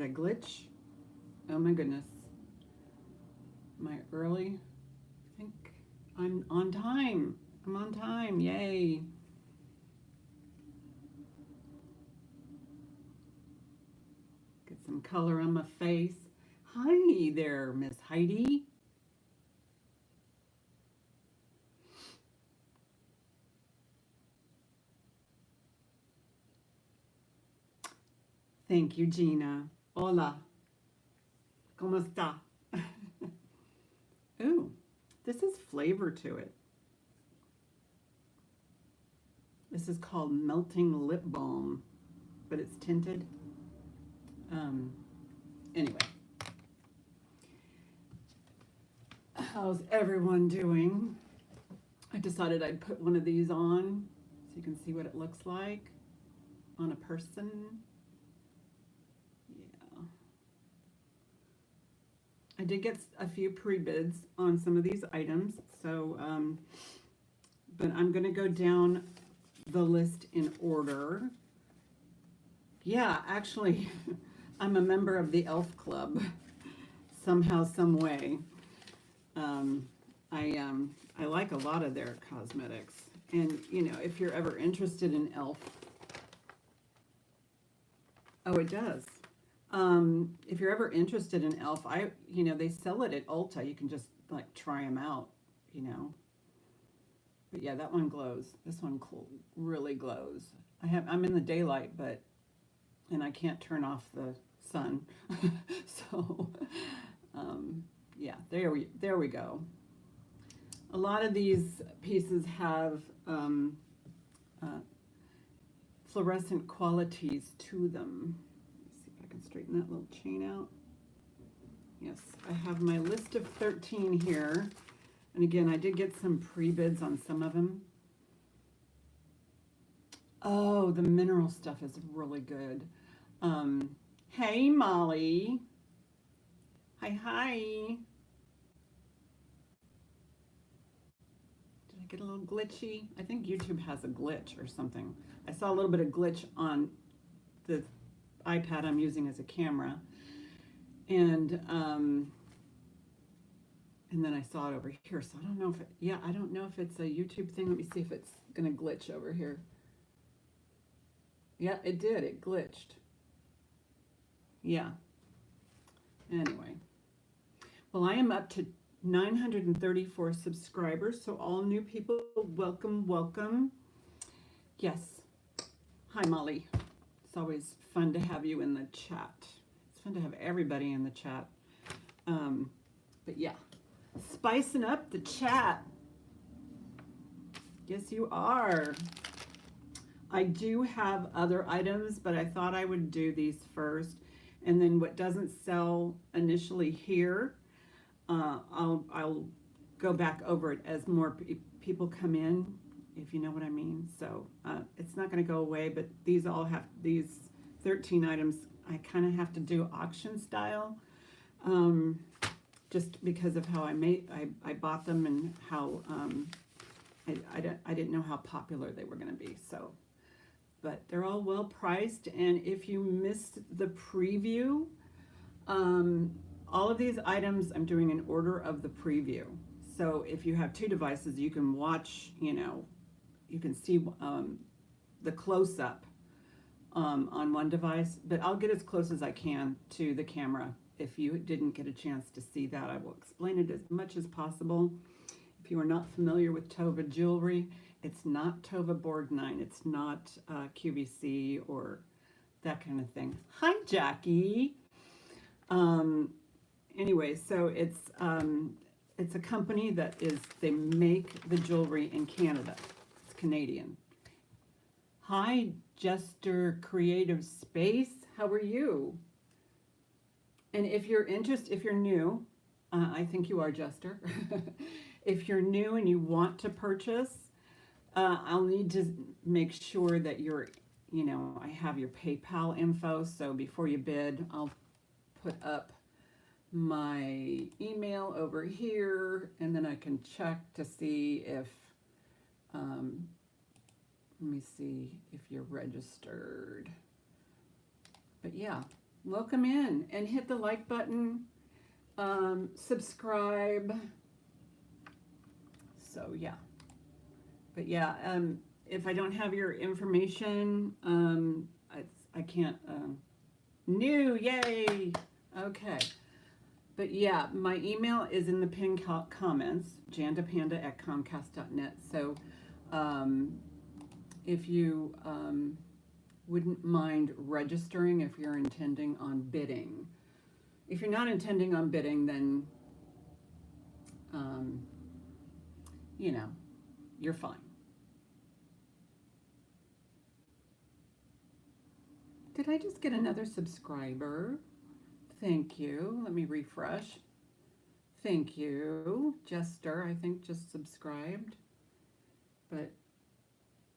I glitch? Oh my goodness. Am I early? I think I'm on time. I'm on time. Yay. Get some color on my face. Hi there, Miss Heidi. Thank you, Gina. Hola. ¿Cómo está? Ooh, this is flavor to it. This is called Melting Lip Balm, but it's tinted. Um, anyway, how's everyone doing? I decided I'd put one of these on so you can see what it looks like on a person. Yeah. I did get a few pre-bids on some of these items, so, but I'm going to go down the list in order. Yeah, actually, I'm a member of the Elf Club somehow, some way. I like a lot of their cosmetics, and you know, if you're ever interested in Elf, oh, it does. If you're ever interested in Elf, you know, they sell it at Ulta. You can just like try them out, you know. But yeah, that one glows. This one really glows. I'm in the daylight, but and I can't turn off the sun. So, yeah, there we go. A lot of these pieces have fluorescent qualities to them. Let's see if I can straighten that little chain out. Yes, I have my list of 13 here. And again, I did get some pre-bids on some of them. Oh, the mineral stuff is really good. Hey, Molly. Hi. Did I get a little glitchy? I think YouTube has a glitch or something. I saw a little bit of glitch on the iPad I'm using as a camera. And then I saw it over here. So I don't know if I don't know if it's a YouTube thing. Let me see if it's going to glitch over here. Yeah, it did. It glitched. Yeah. Anyway. Well, I am up to 934 subscribers. So all new people, welcome, welcome. Yes. Hi, Molly. It's always fun to have you in the chat. It's fun to have everybody in the chat. But yeah, spicing up the chat. Yes, you are. I do have other items, but I thought I would do these first. And then what doesn't sell initially here, I'll go back over it as more people come in, if you know what I mean. So it's not going to go away, but these 13 items, I kind of have to do auction style, just because of how I bought them and how I didn't know how popular they were going to be. So. But they're all well priced, and if you missed the preview, all of these items I'm doing in order of the preview. So if you have two devices, you can watch, you know, you can see the close-up on one device, but I'll get as close as I can to the camera. If you didn't get a chance to see that, I will explain it as much as possible. If you are not familiar with Tova jewelry, it's not Tova Borgnine. It's not QVC or that kind of thing. Hi, Jackie. Anyway, so it's a company they make the jewelry in Canada. It's Canadian. Hi, Jester Creative Space. How are you? And if you're new, I think you are, Jester. If you're new and you want to purchase, I'll need to make sure that I have your PayPal info. So before you bid, I'll put up my email over here, and then I can check to see if, let me see if you're registered. But yeah, welcome in, and hit the like button, subscribe. So yeah, but yeah, if I don't have your information, I can't. New, yay! Okay, but yeah, my email is in the pinned comments, jandapanda@comcast.net. So, if you wouldn't mind registering if you're intending on bidding. If you're not intending on bidding, then, you know, you're fine. Did I just get another subscriber? Thank you. Let me refresh. Thank you. Jester, I think, just subscribed. But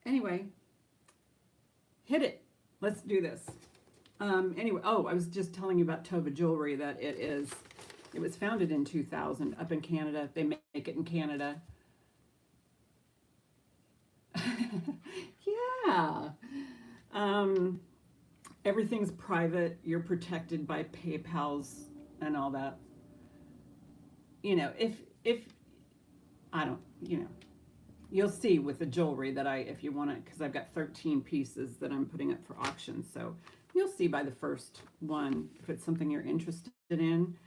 anyway, hit it. Let's do this. Anyway, oh, I was just telling you about Tova jewelry, that it was founded in 2000 up in Canada. They make it in Canada. Yeah. Everything's private. You're protected by PayPal's and all that. You know, if I don't, you'll see with the jewelry that if you want it, because I've got 13 pieces that I'm putting up for auction. So you'll see by the first one if it's something you're interested in.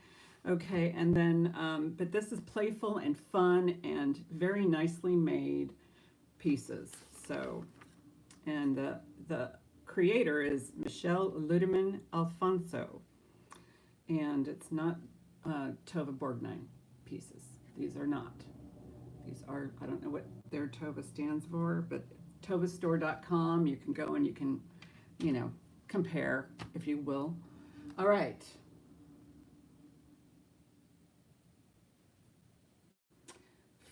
Okay, and then, but this is playful and fun and very nicely made pieces. So, and the creator is Michelle Ludeman Alfonso, and it's not Tova Borgnine pieces. These are not. These are, I don't know what their Tova stands for, but tovastore.com, you can go and you can, compare, if you will. All right.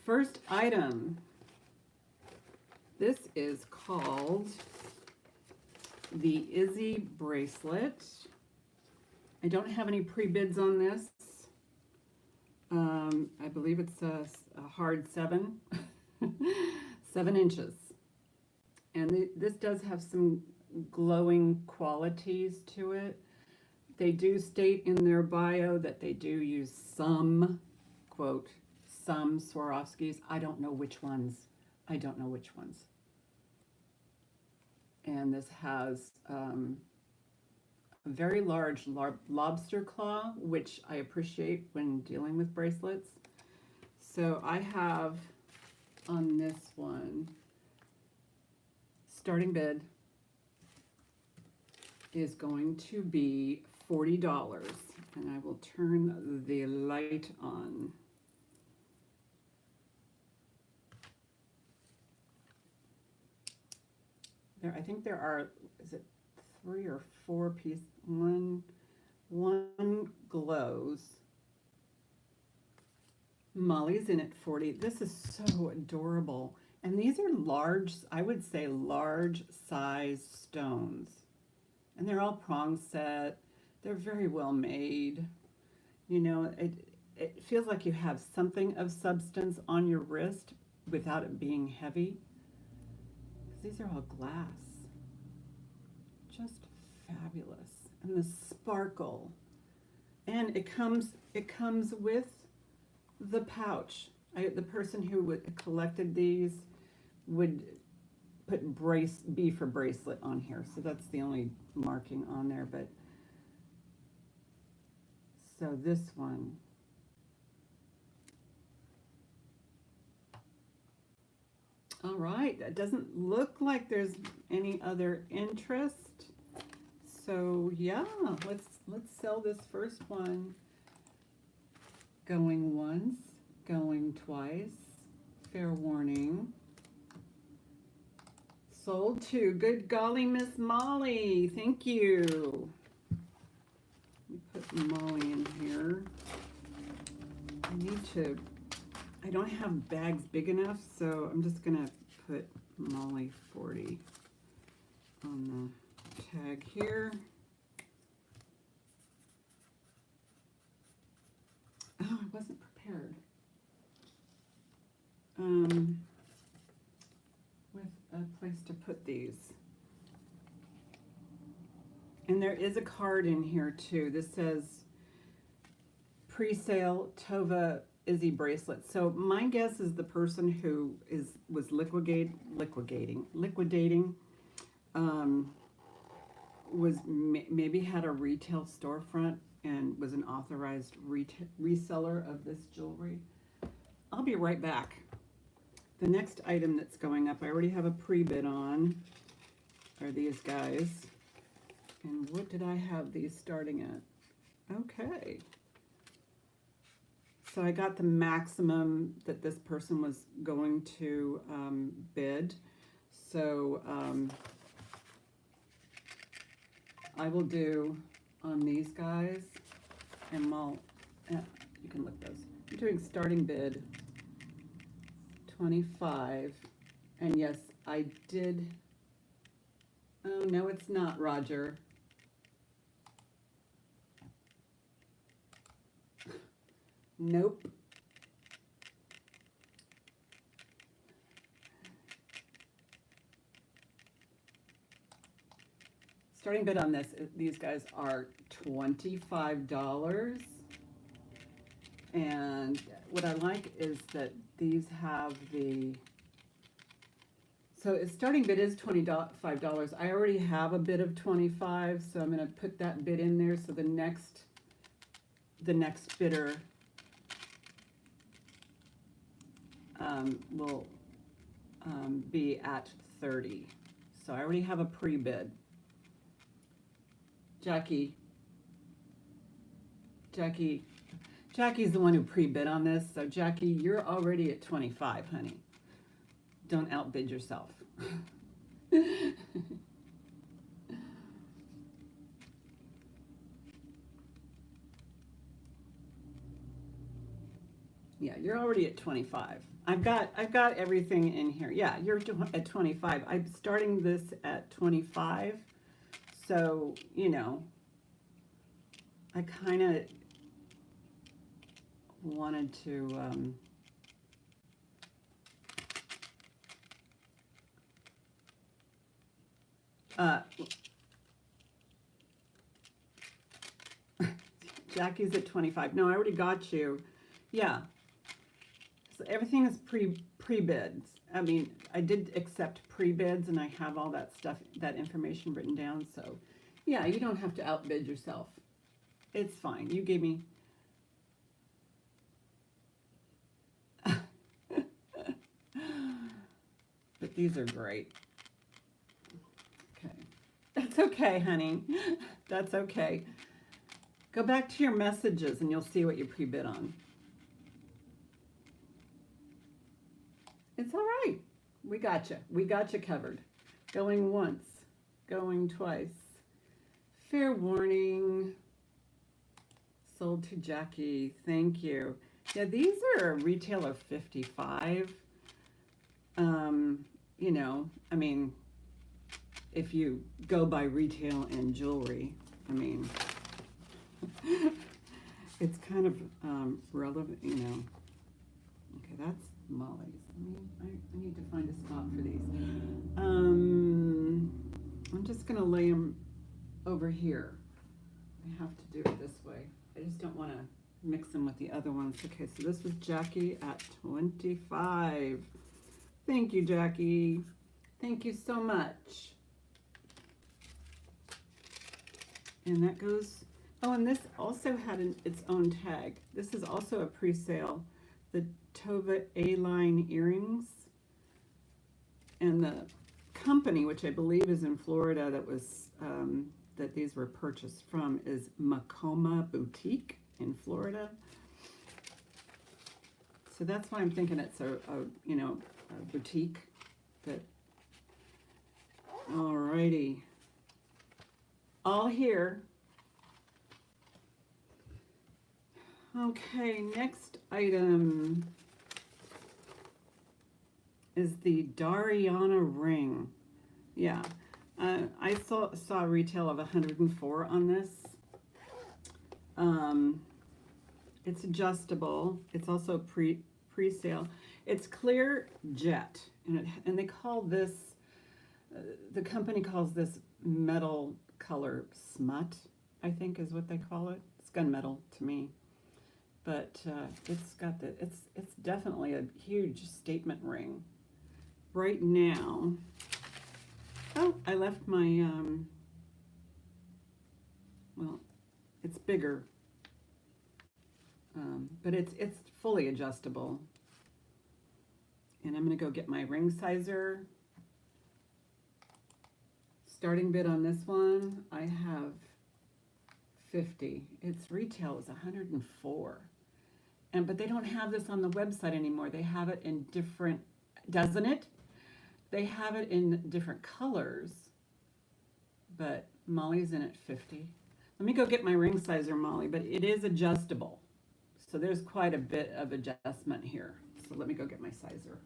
First item. This is called the Izzy bracelet. I don't have any pre-bids on this. I believe it's a hard 7 inches. And this does have some glowing qualities to it. They do state in their bio that they do use some, quote, some Swarovskis. I don't know which ones. And this has a very large lobster claw, which I appreciate when dealing with bracelets. So I have on this one, starting bid is going to be $40, and I will turn the light on. I think there are, is it 3 or 4 pieces? One glows. Molly's in at 40. This is so adorable. And these are large, I would say large size stones. And they're all prong set. They're very well made. It feels like you have something of substance on your wrist without it being heavy. These are all glass. Just fabulous. And the sparkle. And it comes with the pouch. The person who collected these would put B for bracelet on here. So that's the only marking on there. But so this one. All right, that doesn't look like there's any other interest. So yeah, let's sell this first one. Going once, going twice. Fair warning. Sold to. Good golly, Miss Molly. Thank you. Let me put Molly in here. I don't have bags big enough, so I'm just going to put Molly 40 on the tag here. Oh, I wasn't prepared. With a place to put these. And And there is a card in here too. This says pre-sale Tova Izzy bracelet. So my guess is the person who was liquidating maybe had a retail storefront and was an authorized reseller of this jewelry. I'll be right back. The next item that's going up, I already have a pre-bid on, are these guys. And what did I have these starting at? Okay. So I got the maximum that this person was going to bid. So I will do on these guys, and you can look those. I'm doing starting bid 25, and yes, I did. Oh no, it's not, Roger. Nope. Starting bid on this, these guys are $25. And what I like is that these have so its starting bid is $25. I already have a bid of 25, so I'm going to put that bid in there. So the next bidder will be at 30. So I already have a pre-bid. Jackie's the one who pre-bid on this. So Jackie, you're already at 25, honey. Don't outbid yourself. Yeah, you're already at 25. I've got everything in here. Yeah, you're at 25. I'm starting this at 25. So, you know, I kind of wanted to Jackie's at 25. No, I already got you. Yeah. So everything is pre-bids. I mean, I did accept pre-bids, and I have all that stuff, that information written down. So, yeah, you don't have to outbid yourself. It's fine. You gave me. But these are great. Okay. That's okay, honey. That's okay. Go back to your messages and you'll see what you pre-bid on. It's all right. We got you. We got you covered. Going once, going twice. Fair warning. Sold to Jackie. Thank you. Yeah, these are a retail of 55. You know, I mean, if you go by retail and jewelry, I mean, it's kind of relevant, you know. Okay, that's Molly's. I need to find a spot for these. I'm just going to lay them over here. I have to do it this way. I just don't want to mix them with the other ones. Okay, so this was Jackie at 25. Thank you, Jackie. Thank you so much. And that goes, oh, and this also had its own tag. This is also a pre-sale. The Tova A-line earrings. And the company, which I believe is in Florida, that was that these were purchased from, is Macoma Boutique in Florida. So that's why I'm thinking it's a you know, a boutique. But alrighty, all here. Okay, next item is the Dariana ring. Yeah, I saw a retail of 104 on this. It's adjustable. It's also pre-sale. It's clear jet, and they call this, the company calls this metal color smut, I think is what they call it. It's gunmetal to me, but it's got it's definitely a huge statement ring. Right now, oh, I left my well, it's bigger, but it's fully adjustable. And I'm gonna go get my ring sizer. Starting bid on this one, I have 50. Its retail is 104. But they don't have this on the website anymore. They have it in different, doesn't it? They have it in different colors, but Molly's in at 50. Let me go get my ring sizer, Molly, but it is adjustable. So there's quite a bit of adjustment here. So let me go get my sizer.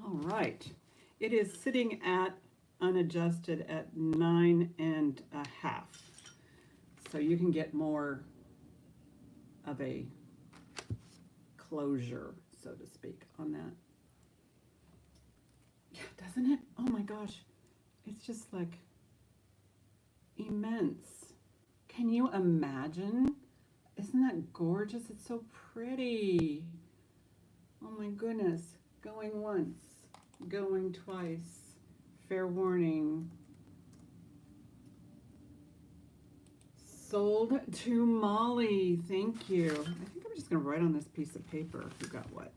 All right, it is sitting at unadjusted at 9.5. So you can get more of a closure, so to speak, on that. Yeah, doesn't it? Oh my gosh, it's just like immense. Can you imagine? Isn't that gorgeous? It's so pretty. Oh my goodness. Going once, going twice, fair warning. Sold to Molly, thank you. I think I'm just gonna write on this piece of paper who got what.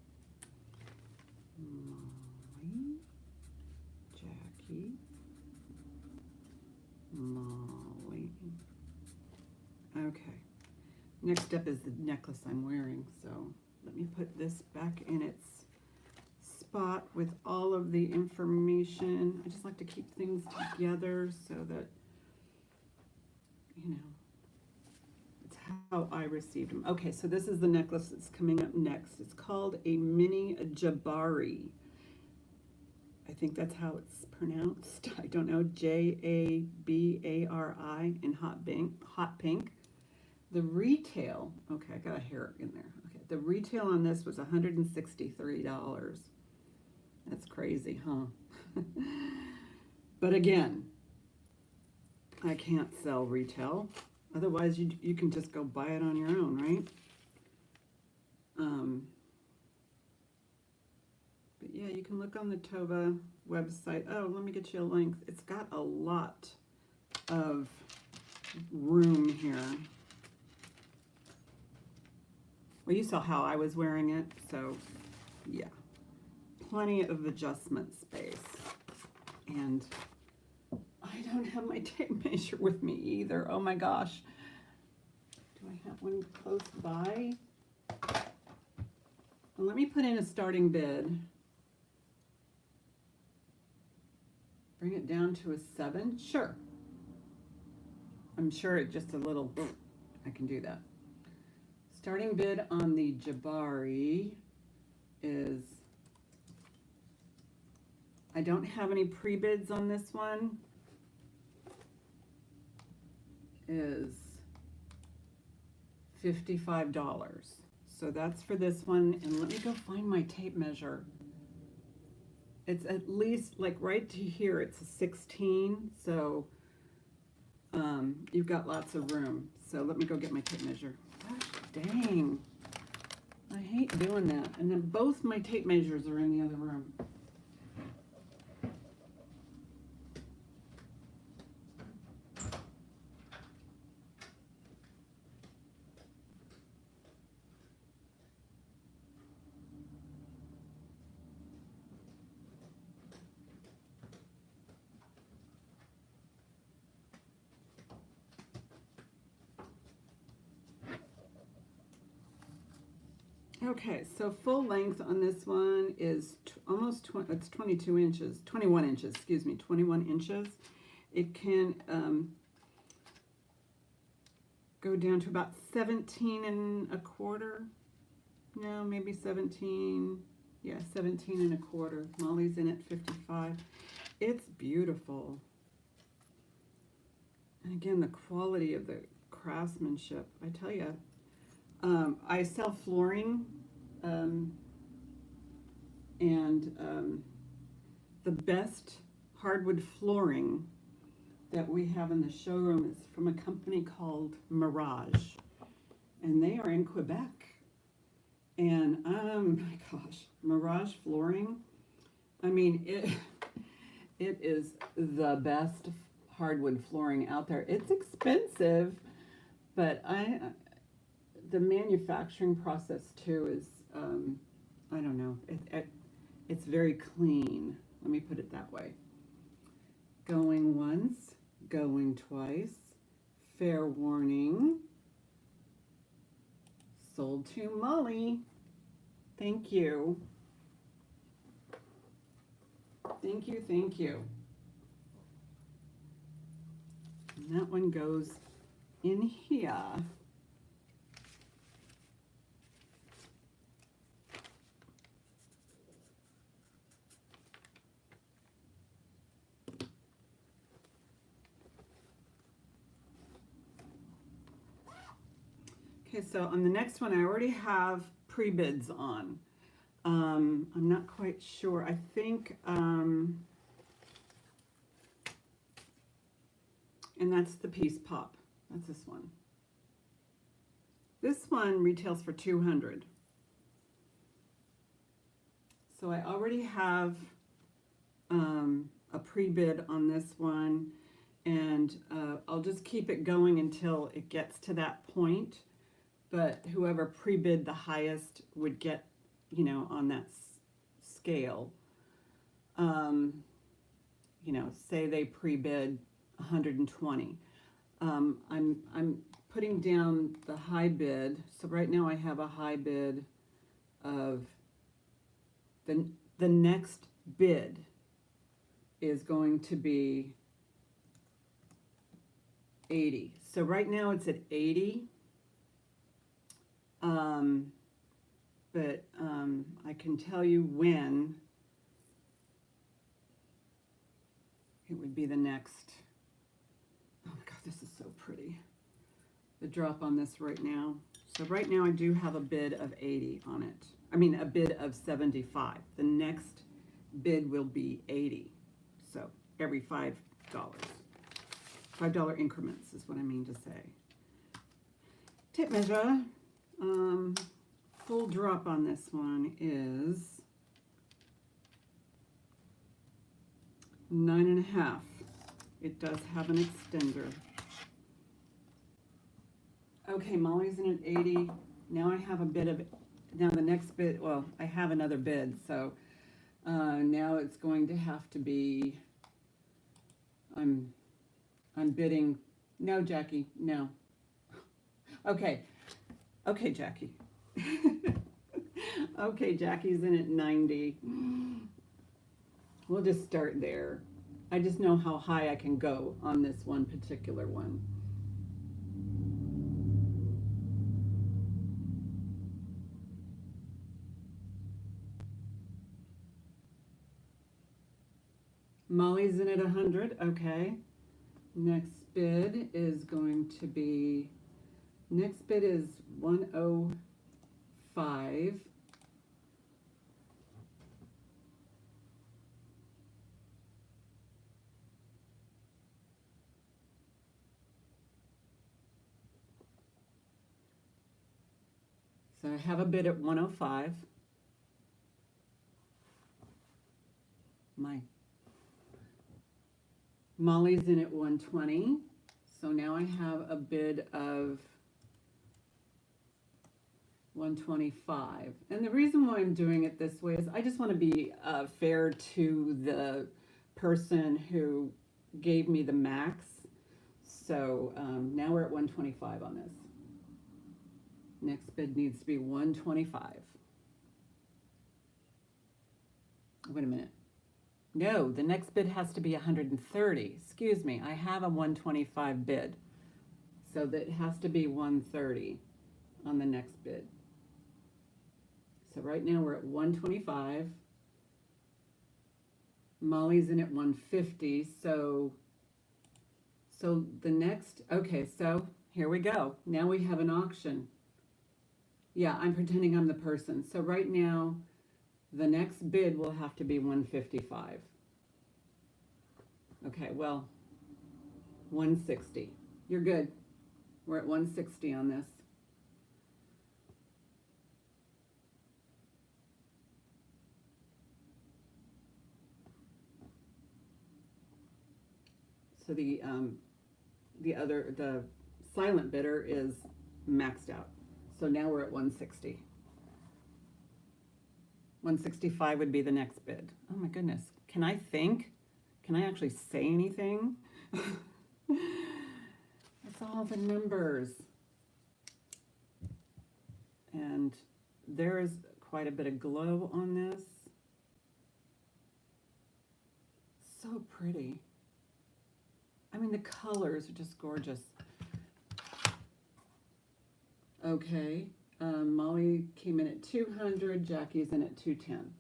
Molly, Jackie, Molly. Okay, next up is the necklace I'm wearing, so let me put this back in its spot with all of the information. I just like to keep things together so that, you know, it's how I received them. Okay, so this is the necklace that's coming up next. It's called a mini Jabari. I think that's how it's pronounced. I don't know. Jabari in hot pink. The retail, okay, I got a hair in there. Okay, the retail on this was $163. That's crazy, huh? But again, I can't sell retail. Otherwise, you can just go buy it on your own, right? But yeah, you can look on the Tova website. Oh, let me get you a link. It's got a lot of room here. Well, you saw how I was wearing it, so yeah. Plenty of adjustment space. And I don't have my tape measure with me either. Oh my gosh. Do I have one close by? Well, let me put in a starting bid. Bring it down to a 7. Sure. I'm sure it just a little, I can do that. Starting bid on the Jabari is, I don't have any pre-bids on this one, is $55. So that's for this one. And let me go find my tape measure. It's at least like right to here, it's a 16. So you've got lots of room. So let me go get my tape measure. Gosh, dang. I hate doing that. And then both my tape measures are in the other room. Okay, so full length on this one is it's 22 inches, 21 inches, excuse me, 21 inches. It can go down to about 17 and a quarter. No, maybe 17. Yeah, 17 and a quarter. Molly's in at 55. It's beautiful. And again, the quality of the craftsmanship, I tell you. I sell flooring, and the best hardwood flooring that we have in the showroom is from a company called Mirage, and they are in Quebec. And my gosh, Mirage flooring. I mean, it is the best hardwood flooring out there. It's expensive, but the manufacturing process too is I don't know. It's very clean. Let me put it that way. Going once, going twice. Fair warning. Sold to Molly. Thank you. Thank you, thank you. And that one goes in here. Okay, so on the next one, I already have pre-bids on. I'm not quite sure. I think, and that's the Peace Pop. That's this one. This one retails for $200. So I already have a pre-bid on this one, and I'll just keep it going until it gets to that point. But whoever pre-bid the highest would get, you know, on that scale. You know, say they pre-bid 120. I'm putting down the high bid. So right now I have a high bid of the next bid is going to be 80. So right now it's at 80. But I can tell you when it would be the next. Oh my God, this is so pretty. The drop on this right now. So right now I do have a bid of 80 on it. I mean a bid of 75. The next bid will be 80. So every $5. $5 increments is what I mean to say. Tape measure. Full drop on this one is 9.5. It does have an extender. Okay, Molly's in at 80. Now I have a bid of, now the next bid, well, I have another bid, so now it's going to have to be, I'm bidding, no, Jackie, no. Okay, Jackie. Okay, Jackie's in at 90. We'll just start there. I just know how high I can go on this one particular one. Molly's in at 100. Okay. Next bid is going to be, next bid is 105. So I have a bid at 105. Molly's in at 120. So now I have a bid of 125. And the reason why I'm doing it this way is I just want to be fair to the person who gave me the max. So now we're at 125 on this. Next bid needs to be 125. Wait a minute. No, the next bid has to be 130. Excuse me, I have a 125 bid. So that has to be 130 on the next bid. So right now we're at 125. Molly's in at 150. So the next, okay, so here we go. Now we have an auction. Yeah, I'm pretending I'm the person. So right now, the next bid will have to be 155. Okay, well, 160. You're good. We're at 160 on this. So the silent bidder is maxed out. So now we're at 160. 165 would be the next bid. Oh my goodness. Can I think? Can I actually say anything? It's all the numbers. And there is quite a bit of glow on this. So pretty. I mean, the colors are just gorgeous. Okay, Molly came in at 200, Jackie's in at 210.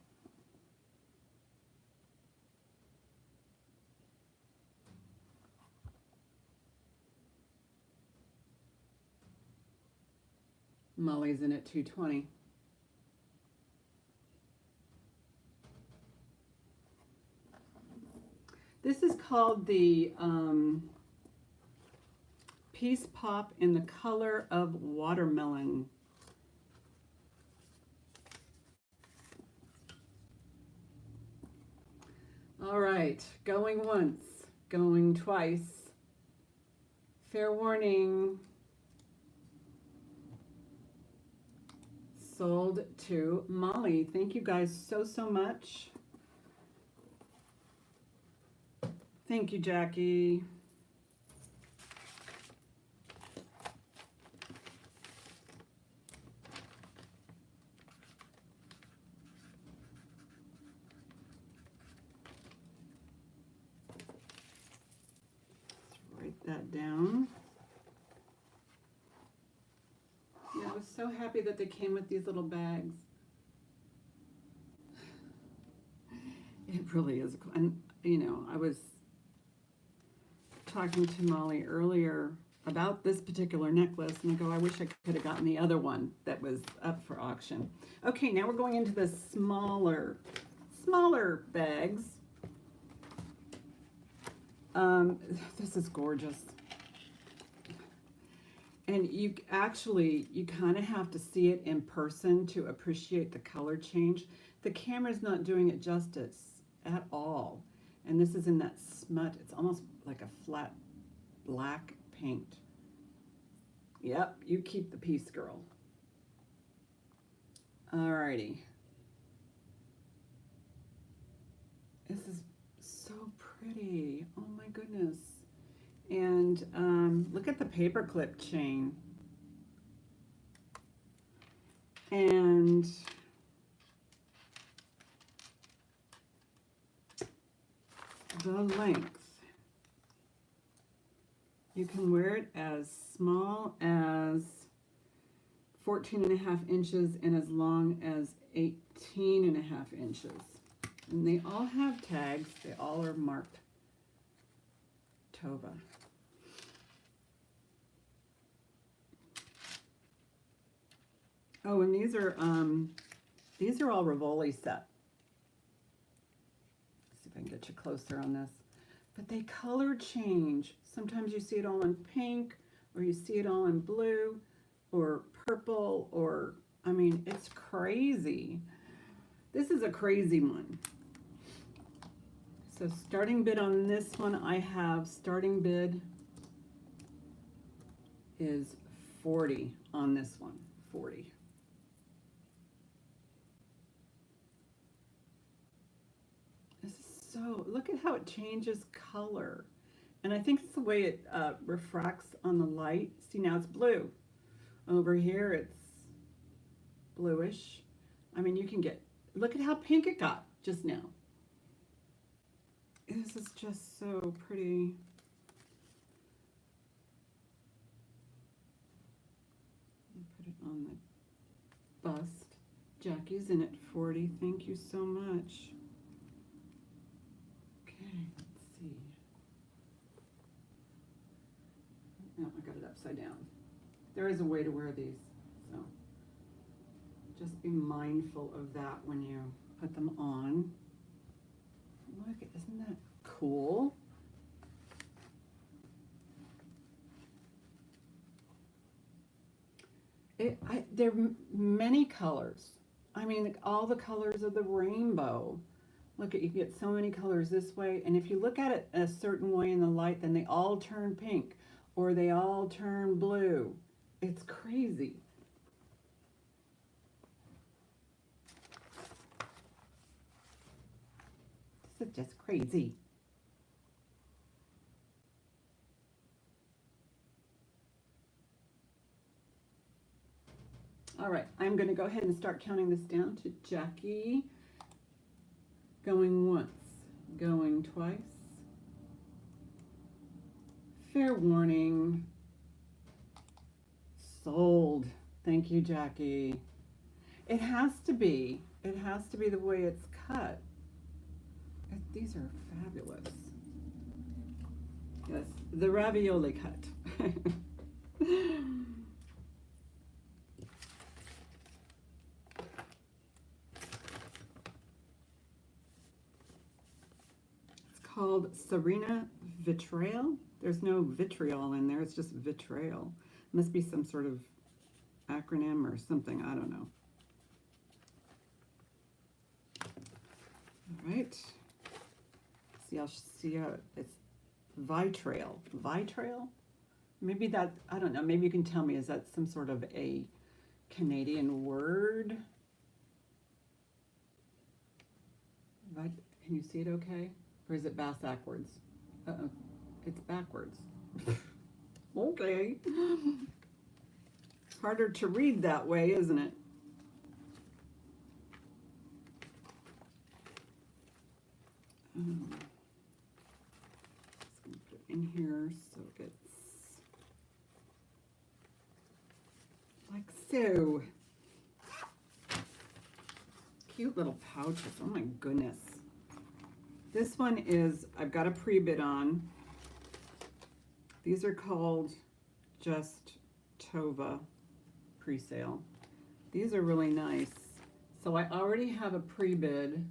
Molly's in at 220. This is called the Peace Pop in the color of watermelon. All right, going once, going twice. Fair warning. Sold to Molly. Thank you guys so much. Thank you, Jackie. Let's write that down. Yeah, I was so happy that they came with these little bags. It really is. And, you know, I was talking to Molly earlier about this particular necklace, and I go, I wish I could have gotten the other one that was up for auction. Okay, now we're going into the smaller bags. This is gorgeous. And you kind of have to see it in person to appreciate the color change. The camera's not doing it justice at all. And this is in that smut. It's almost like a flat black paint. Yep, you keep the piece, girl. Alrighty. This is so pretty. Oh my goodness. And look at the paperclip chain. And the length. You can wear it as small as 14.5 inches and as long as 18.5 inches. And they all have tags. They all are marked Tova. Oh, and these are all Rivoli set. Let's see if I can get you closer on this. But they color change. Sometimes you see it all in pink, or you see it all in blue, or purple, or, I mean, it's crazy. This is a crazy one. So starting bid on this one, I have starting bid is 40 on this one, 40. This is so, look at how it changes color. And I think it's the way it refracts on the light. See, now it's blue. Over here, it's bluish. I mean, you can get, look at how pink it got just now. This is just so pretty. Put it on the bust. Jackie's in at 40. Thank you so much. Okay, let's see. No, I got it upside down. There is a way to wear these, so just be mindful of that when you put them on. Look, isn't that cool? There are many colors. I mean, all the colors of the rainbow. Look, you get so many colors this way, and if you look at it a certain way in the light, then they all turn pink, or they all turn blue. It's crazy. This is just crazy. All right, I'm going to go ahead and start counting this down to Jackie. Going once, going twice. Fair warning. Sold. Thank you, Jackie. It has to be. It has to be the way it's cut. These are fabulous. Yes, the ravioli cut. Called Serena Vitriol. There's no vitriol in there, it's just vitriol. Must be some sort of acronym or something, I don't know. All right. See, I'll see how it's vitriol. Vitriol? Maybe that, I don't know, maybe you can tell me, is that some sort of a Canadian word? Can you see it okay? Or is it backwards? Uh-oh, it's backwards. Okay. Harder to read that way, isn't it? Just gonna put it in here so it's like so. Cute little pouches, oh my goodness. This one is, I've got a pre-bid on. These are called just Tova pre-sale. These are really nice. So I already have a pre-bid.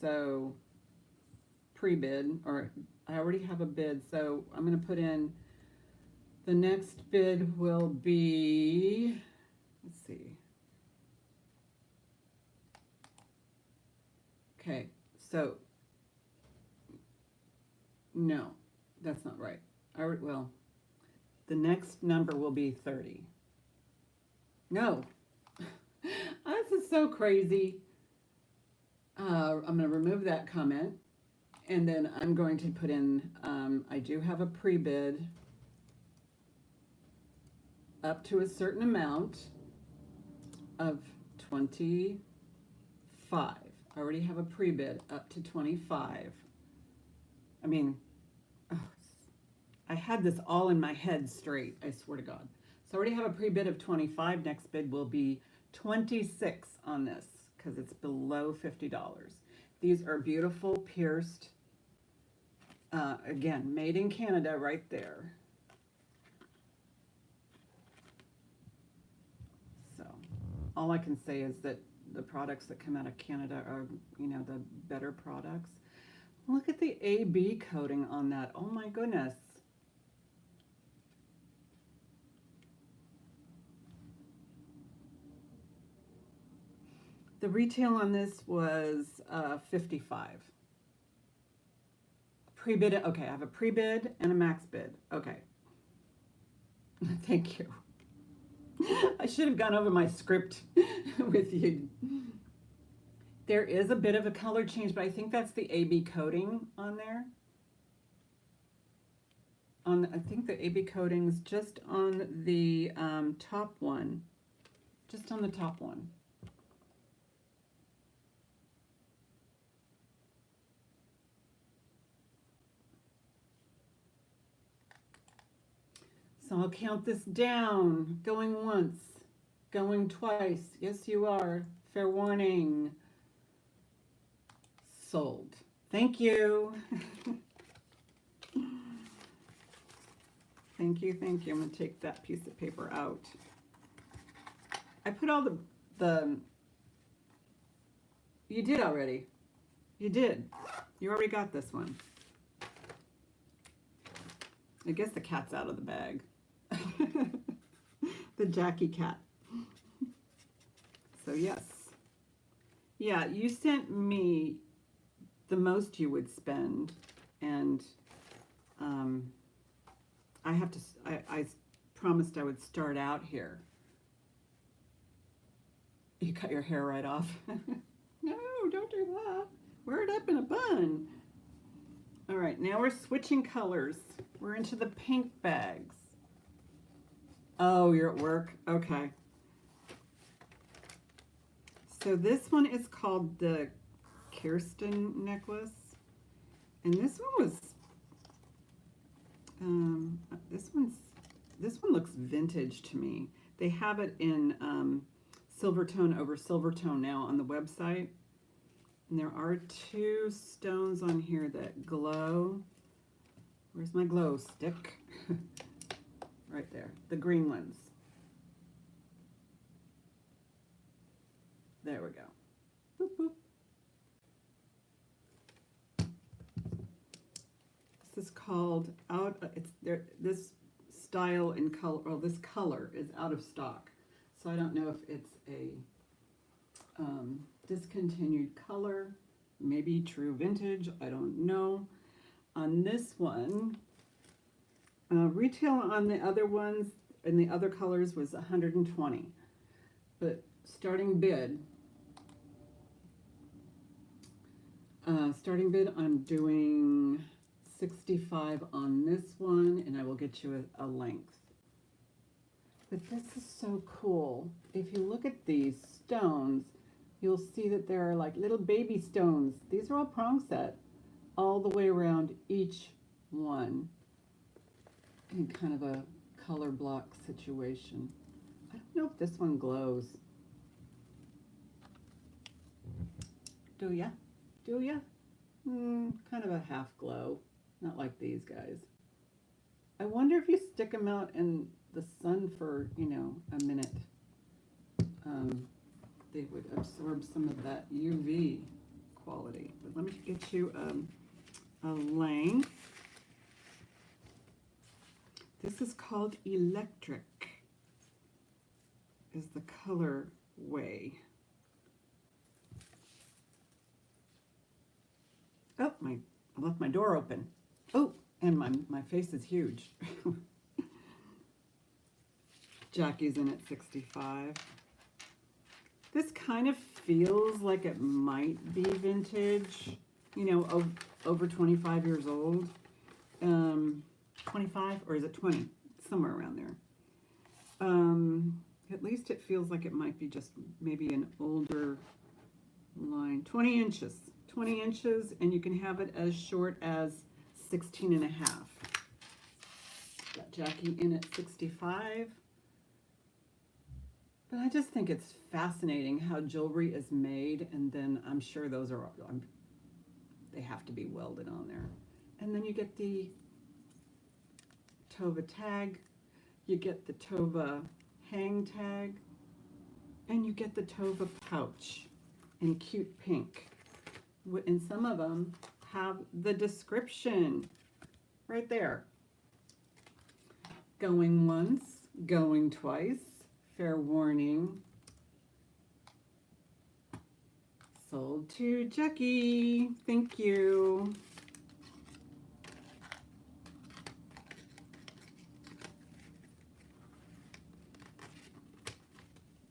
So pre-bid, or I already have a bid, so I'm going to put in, the next bid will be, let's see. Okay, so, no, that's not right. Well, the next number will be 30. No, this is so crazy. I'm going to remove that comment, and then I'm going to put in, I do have a pre-bid up to a certain amount of 25. I already have a pre-bid up to 25. I mean, I had this all in my head straight, I swear to God. So I already have a pre-bid of 25. Next bid will be 26 on this because it's below $50. These are beautiful pierced, again, made in Canada right there. So all I can say is that the products that come out of Canada are, you know, the better products. Look at the AB coating on that. Oh my goodness. The retail on this was $55. Pre-bid, okay, I have a pre-bid and a max bid. Okay. Thank you. I should have gone over my script with you. There is a bit of a color change, but I think that's the AB coating on there. on, I think the AB coating's just on the top one. Just on the top one. So I'll count this down. Going once, going twice. Yes, you are. Fair warning. Sold. Thank you. Thank you, thank you. I'm going to take that piece of paper out. I put all the you did already. You did. You already got this one. I guess the cat's out of the bag. The Jackie cat. So yes. Yeah, you sent me the most you would spend, and I promised I would start out here. You cut your hair right off. No, don't do that. Wear it up in a bun. All right, now we're switching colors. We're into the pink bags. Oh, you're at work? Okay. So this one is called the Kirsten necklace. And this one was, this one looks vintage to me. They have it in silver tone over silver tone now on the website. And there are two stones on here that glow. Where's my glow stick? Right there, the green ones. There we go. Boop, boop. This is called it's there. This style and color, well, this color is out of stock. So I don't know if it's a discontinued color, maybe true vintage, I don't know. On this one, retail on the other ones and the other colors was $120, but starting bid I'm doing $65 on this one, and I will get you a length. But this is so cool. If you look at these stones, you'll see that there are like little baby stones. These are all prong set all the way around each one in kind of a color block situation. I don't know if this one glows. Do ya? Do ya? Kind of a half glow. Not like these guys. I wonder if you stick them out in the sun for, you know, a minute, they would absorb some of that UV quality. But let me get you a length. This is called Electric, is the color way. Oh, I left my door open. Oh, and my face is huge. Jackie's in at 65. This kind of feels like it might be vintage, you know, over 25 years old. 25, or is it 20? Somewhere around there. At least it feels like it might be just maybe an older line. 20 inches. 20 inches, and you can have it as short as 16 and a half. Got Jackie in at 65. But I just think it's fascinating how jewelry is made, and then I'm sure those are, they have to be welded on there. And then you get the Tova tag, you get the Tova hang tag, and you get the Tova pouch in cute pink. And some of them have the description right there. Going once, going twice, fair warning. Sold to Jackie. Thank you.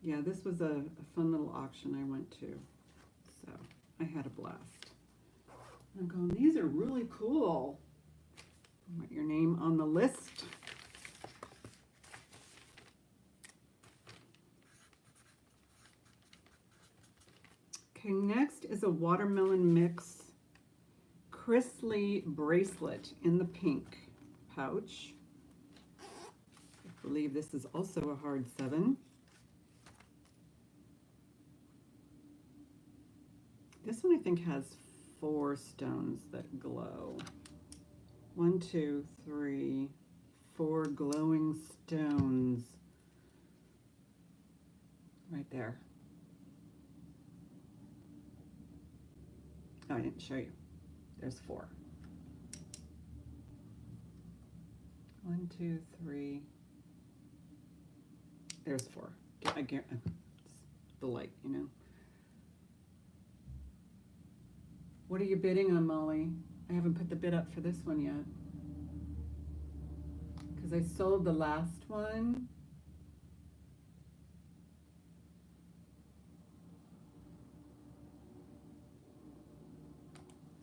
Yeah, this was a fun little auction I went to. So I had a blast. I'm going, these are really cool. Write your name on the list. Okay, next is a watermelon mix Chrisley bracelet in the pink pouch. I believe this is also a hard 7. This one I think has 4 stones that glow. 1, 2, 3, 4 glowing stones right there. Oh, I didn't show you. There's 4. 1, 2, 3. There's 4. I guarantee it's the light, you know. What are you bidding on, Molly? I haven't put the bid up for this one yet. Because I sold the last one.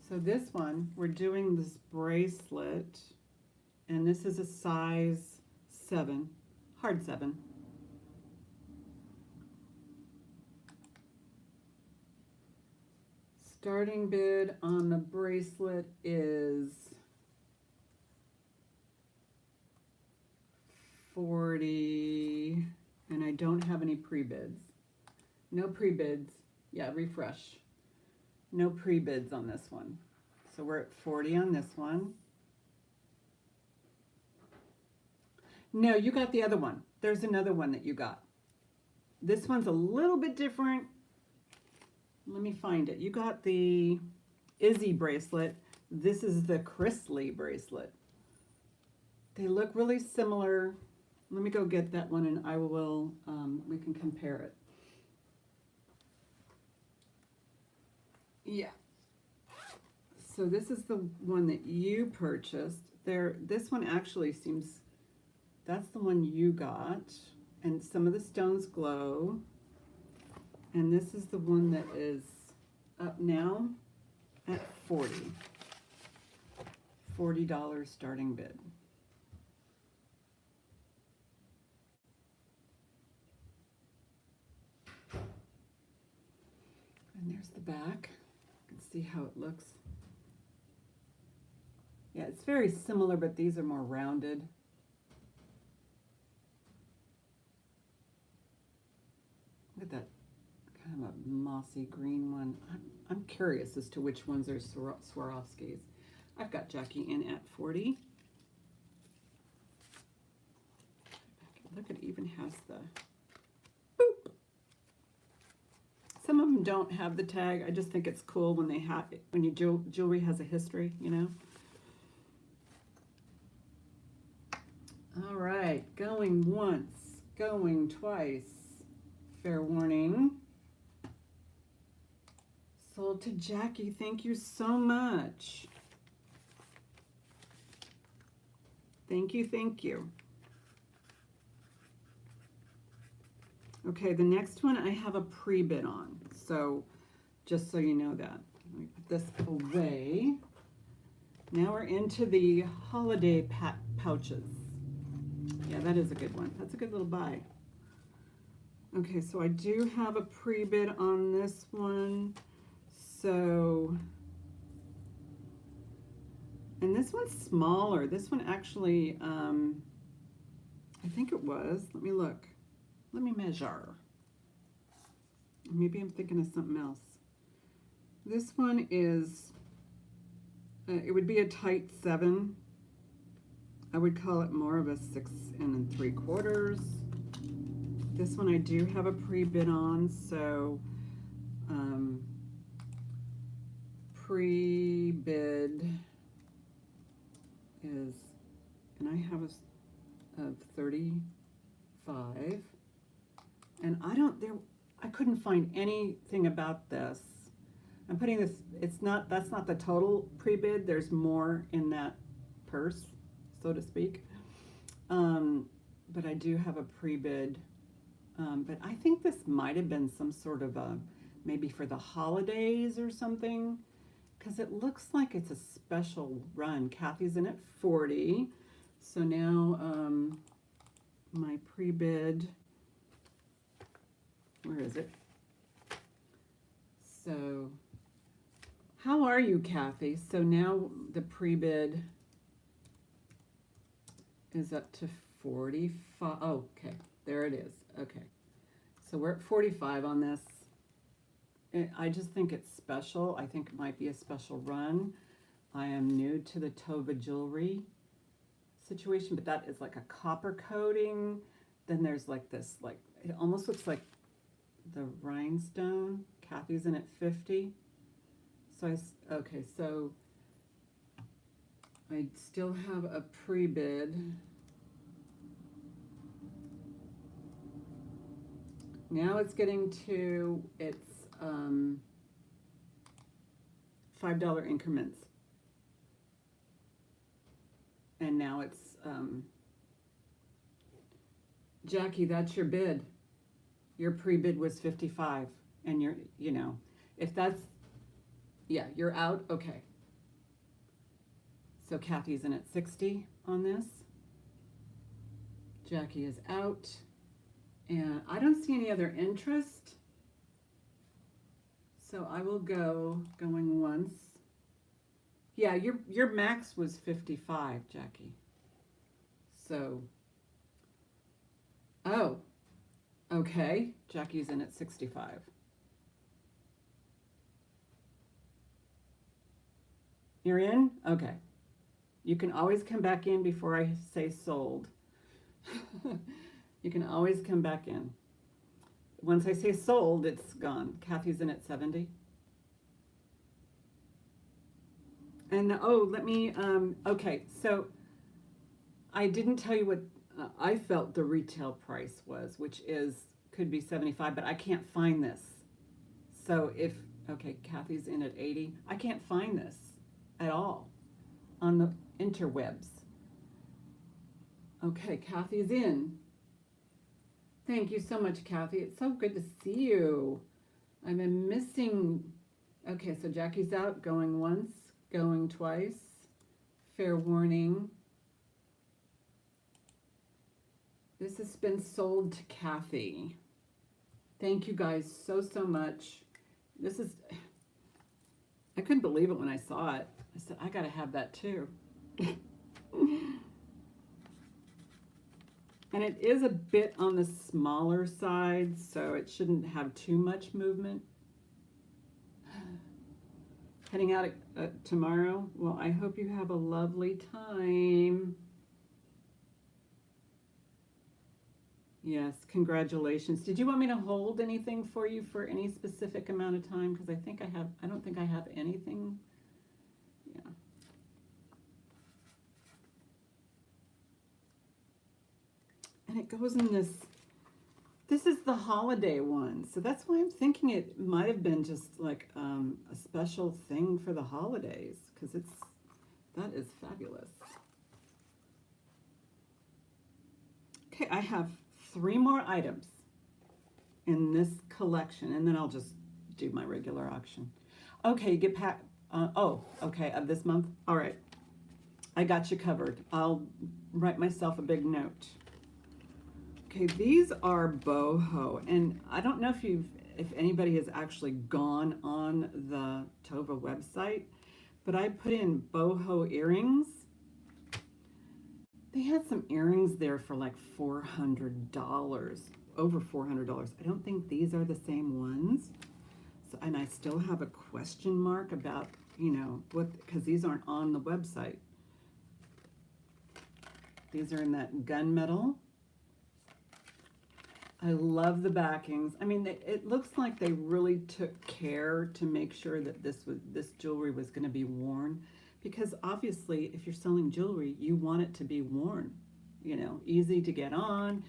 So this one, we're doing this bracelet. And this is a size 7. Hard 7. Starting bid on the bracelet is $40, and I don't have any pre-bids. No pre-bids. Yeah, refresh. No pre-bids on this one. So we're at 40 on this one. No, you got the other one. There's another one that you got. This one's a little bit different. Let me find it. You got the Izzy bracelet. This is the Chrisley bracelet. They look really similar. Let me go get that one and I will, we can compare it. Yeah. So this is the one that you purchased. This one actually seems, that's the one you got. And some of the stones glow. And this is the one that is up now at $40. $40 starting bid. And there's the back. You can see how it looks. Yeah, it's very similar, but these are more rounded. Look at that. Kind of a mossy green one. I'm curious as to which ones are Swarovskis. I've got Jackie in at 40. Look, it even has the boop. Some of them don't have the tag. I just think it's cool when they have it, when your jewelry has a history, you know. All right, going once, going twice. Fair warning. Sold to Jackie. Thank you so much. Thank you, thank you. Okay, the next one I have a pre-bid on. So, just so you know that. Let me put this away. Now we're into the holiday pouches. Yeah, that is a good one. That's a good little buy. Okay, so I do have a pre-bid on this one. So, and this one's smaller. This one actually, I think it was, let me look. Let me measure. Maybe I'm thinking of something else. This one is, it would be a tight 7. I would call it more of a 6 3/4. This one I do have a pre-bid on, so pre-bid is, and I have a 35, and I couldn't find anything about this. I'm putting this, that's not the total pre-bid, there's more in that purse, so to speak. But I do have a pre-bid. But I think this might have been some sort of a, maybe for the holidays or something, because it looks like it's a special run. Kathy's in at 40. So now my pre-bid, where is it? So how are you, Kathy? So now the pre-bid is up to 45. Oh, okay, there it is. Okay, so we're at 45 on this. I just think it's special. I think it might be a special run. I am new to the Tova jewelry situation, but that is like a copper coating. Then there's like this, like, it almost looks like the rhinestone. Kathy's in at 50. So okay, so I still have a pre-bid. Now it's getting to its $5 increments. And now it's, Jackie, that's your bid. Your pre-bid was 55. And you're, you know, if that's, yeah, you're out, okay. So Kathy's in at 60 on this. Jackie is out. And I don't see any other interest. So I will going once. Yeah, your max was 55, Jackie. So, oh, okay. Jackie's in at 65. You're in? Okay. You can always come back in before I say sold. You can always come back in. Once I say sold, it's gone. Kathy's in at 70. And oh, let me, okay, so I didn't tell you what I felt the retail price was, which could be 75, but I can't find this. So okay, Kathy's in at 80. I can't find this at all on the interwebs. Okay, Kathy's in. Thank you so much, Kathy. It's so good to see you. I've been missing. Okay, so Jackie's out, going once, going twice. Fair warning. This has been sold to Kathy. Thank you guys so much. I couldn't believe it when I saw it. I said, I gotta have that too. And it is a bit on the smaller side, so it shouldn't have too much movement. Heading out tomorrow. Well, I hope you have a lovely time. Yes, congratulations. Did you want me to hold anything for you for any specific amount of time? Because I don't think I have anything. Yeah. And it goes in this is the holiday one. So that's why I'm thinking it might have been just like a special thing for the holidays, because that is fabulous. Okay, I have 3 more items in this collection, and then I'll just do my regular auction. Okay, get packed. Okay, of this month. All right, I got you covered. I'll write myself a big note. Okay, these are boho, and I don't know if anybody has actually gone on the Tova website, but I put in boho earrings. They had some earrings there for like $400, over $400. I don't think these are the same ones. So, and I still have a question mark about, because these aren't on the website. These are in that gunmetal. I love the backings. I mean, it looks like they really took care to make sure that this jewelry was going to be worn, because obviously if you're selling jewelry, you want it to be worn, easy to get on,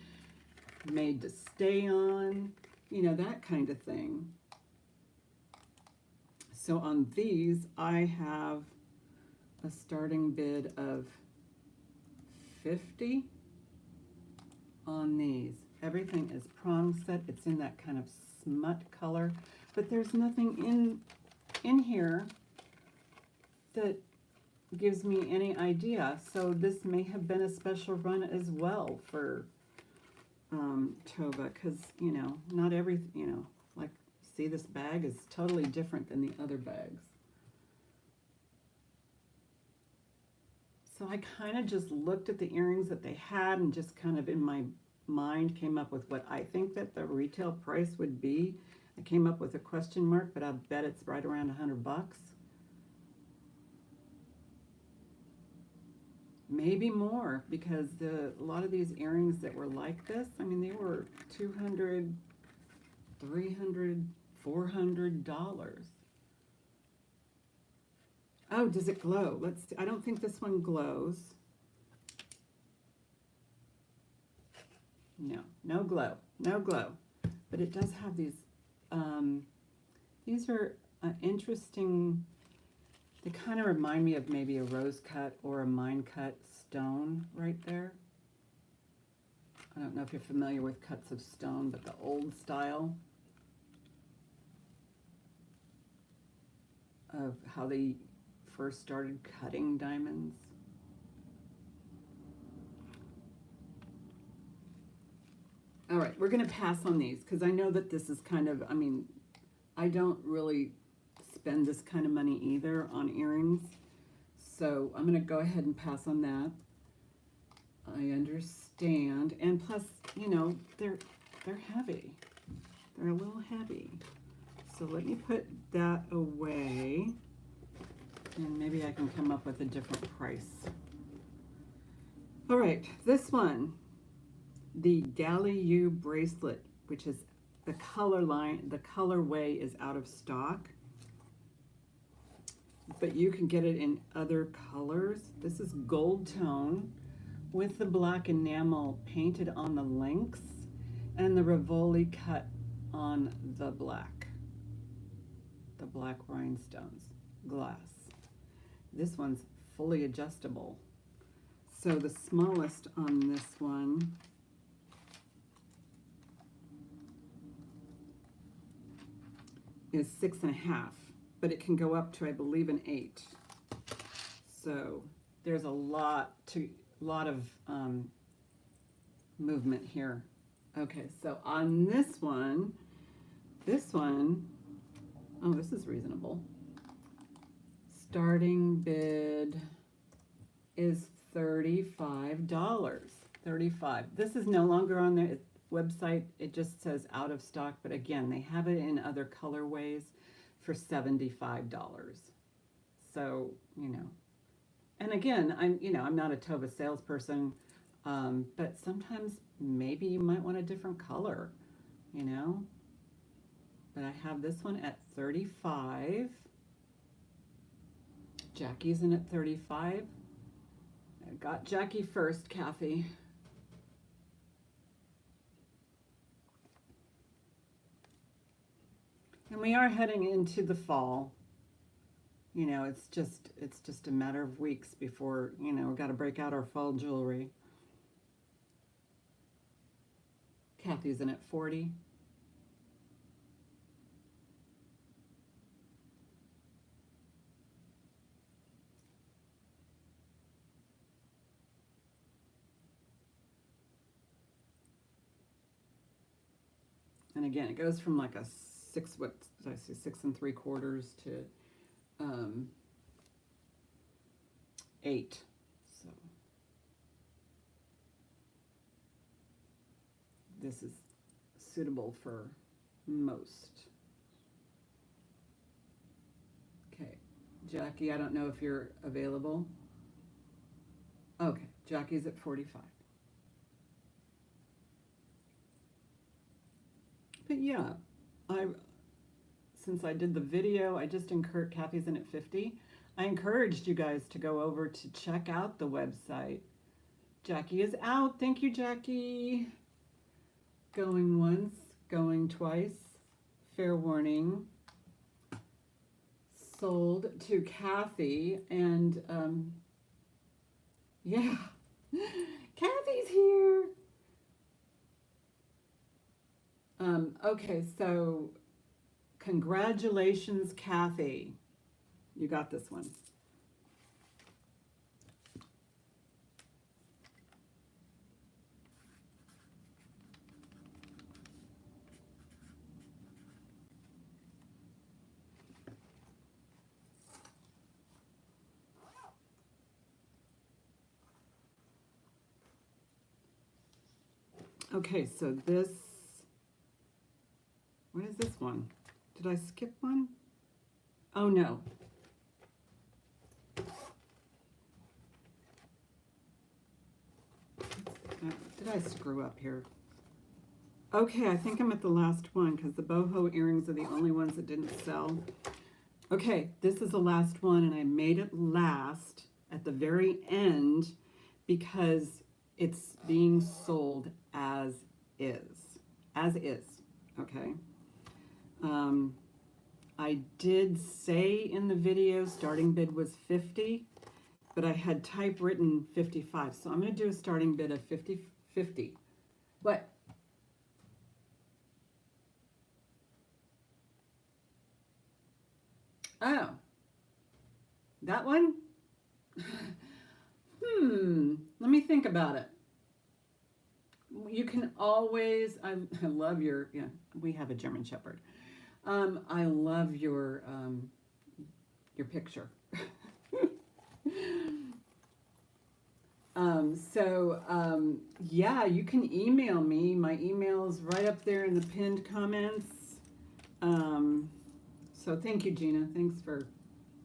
made to stay on, that kind of thing. So on these, I have a starting bid of 50 on these. Everything is prong set. It's in that kind of smut color, but there's nothing in here that gives me any idea. So this may have been a special run as well for Tova, because, you know, not every, you know, like, see, this bag is totally different than the other bags. So I kind of just looked at the earrings that they had and just kind of in my mind came up with what I think that the retail price would be. I came up with a question mark, but I bet it's right around $100. Maybe more, because a lot of these earrings that were like this, I mean, they were $200, $300, $400. Oh, does it glow? Let's see. I don't think this one glows. No, no glow, no glow. But it does have these are interesting. They kind of remind me of maybe a rose cut or a mine cut stone right there. I don't know if you're familiar with cuts of stone, but the old style of how they first started cutting diamonds. All right, we're going to pass on these because I know that this is kind of, I mean, I don't really spend this kind of money either on earrings. So I'm going to go ahead and pass on that. I understand. And plus, you know, they're heavy. They're a little heavy. So let me put that away. And maybe I can come up with a different price. All right, this one, the Galliou bracelet, which is the color line, the colorway is out of stock, but you can get it in other colors. This is gold tone with the black enamel painted on the links and the Rivoli cut on the black rhinestones glass. This one's fully adjustable. So the smallest on this one is 6.5, but it can go up to, I believe, an 8. So there's a lot of movement here. Okay, so on this one, oh, this is reasonable. Starting bid is $35. $35. This is no longer on their website. It just says out of stock, but again, they have it in other colorways for $75. So, you know, and again, I'm not a Tova salesperson, but sometimes maybe you might want a different color, you know. But I have this one at $35. Jackie's in at $35. I got Jackie first, Kathy. And we are heading into the fall. You know, it's just a matter of weeks before, you know, we've got to break out our fall jewelry. Kathy's in at 40. And again, it goes from like a 6 3/4 to 8. So this is suitable for most. Okay, Jackie, I don't know if you're available. Okay, Jackie's at 45. But yeah, since I did the video, I just encouraged, Kathy's in at 50. I encouraged you guys to go over to check out the website. Jackie is out. Thank you, Jackie. Going once, going twice. Fair warning. Sold to Kathy, and yeah, Kathy's here. Okay, so congratulations, Kathy. You got this one. Okay, so this, what is this one? Did I skip one? Oh no. Did I screw up here? Okay, I think I'm at the last one because the boho earrings are the only ones that didn't sell. Okay, this is the last one, and I made it last at the very end because it's being sold as is. As is, okay? I did say in the video starting bid was 50, but I had typewritten 55. So I'm going to do a starting bid of 50. What? Oh, that one? Let me think about it. You can always, I love your, yeah, we have a German Shepherd. I love your picture. Yeah, you can email me. My email's right up there in the pinned comments. So thank you, Gina. Thanks for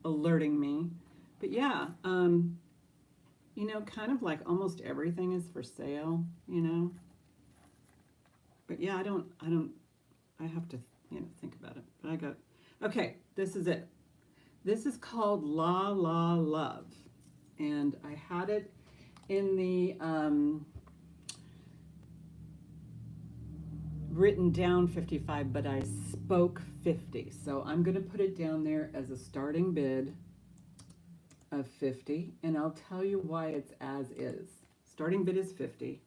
alerting me. But yeah, you know, kind of like almost everything is for sale, you know. But yeah, I have to, you know, think about it. But I got, okay, this is it. This is called La La Love. And I had it in the written down 55, but I spoke 50. So I'm going to put it down there as a starting bid of 50, and I'll tell you why it's as is. Starting bid is 50.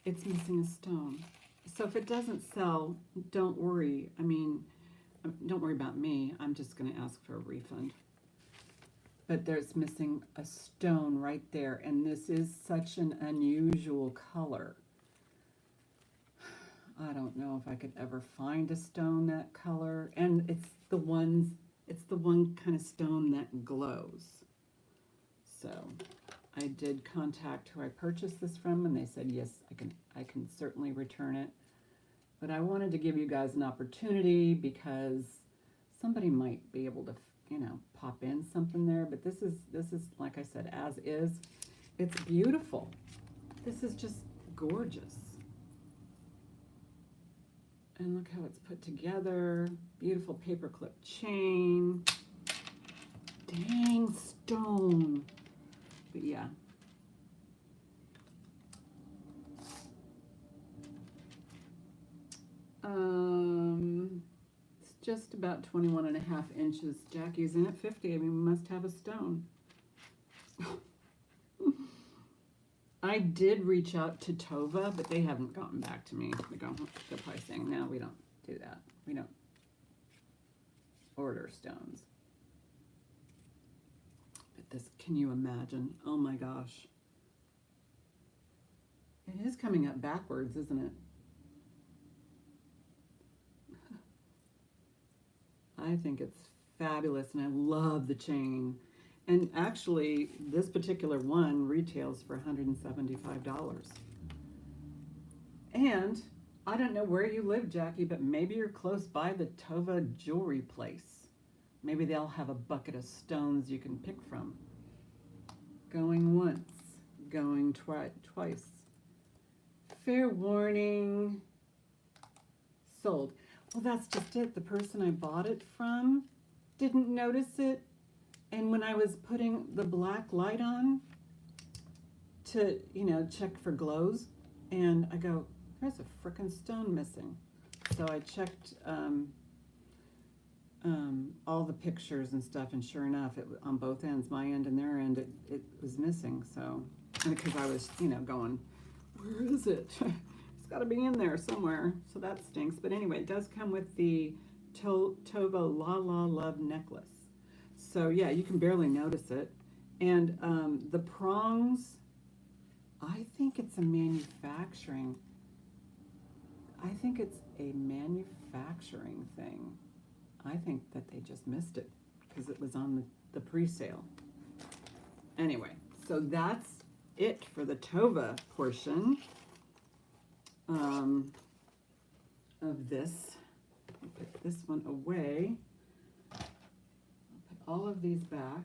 It's missing a stone. So if it doesn't sell, don't worry. I mean, don't worry about me. I'm just going to ask for a refund. But there's missing a stone right there, and this is such an unusual color. I don't know if I could ever find a stone that color, and it's the one kind of stone that glows. So I did contact who I purchased this from, and they said yes, I can certainly return it. But I wanted to give you guys an opportunity because somebody might be able to, you know, pop in something there. But this is like I said, as is. It's beautiful. This is just gorgeous. And look how it's put together. Beautiful paperclip chain. Dang stone. But yeah. It's just about 21.5 inches. Jackie's in at 50. I mean, we must have a stone. I did reach out to Tova, but they haven't gotten back to me. They're probably saying, no, we don't do that. We don't order stones. But this, can you imagine? Oh my gosh. It is coming up backwards, isn't it? I think it's fabulous, and I love the chain. And actually, this particular one retails for $175. And I don't know where you live, Jackie, but maybe you're close by the Tova jewelry place. Maybe they'll have a bucket of stones you can pick from. Going once, going twice. Fair warning, sold. Well, that's just it. The person I bought it from didn't notice it. And when I was putting the black light on to, you know, check for glows, and I go, there's a frickin' stone missing. So I checked all the pictures and stuff, and sure enough, it on both ends, my end and their end, it was missing. So, because I was, you know, going, where is it? It's got to be in there somewhere. So that stinks. But anyway, it does come with the Tova La La Love necklace. So yeah, you can barely notice it. And the prongs, I think it's a manufacturing. I think it's a manufacturing thing. I think that they just missed it because it was on the pre-sale. Anyway, so that's it for the Tova portion of this. I'll put this one away. I'll put all of these back.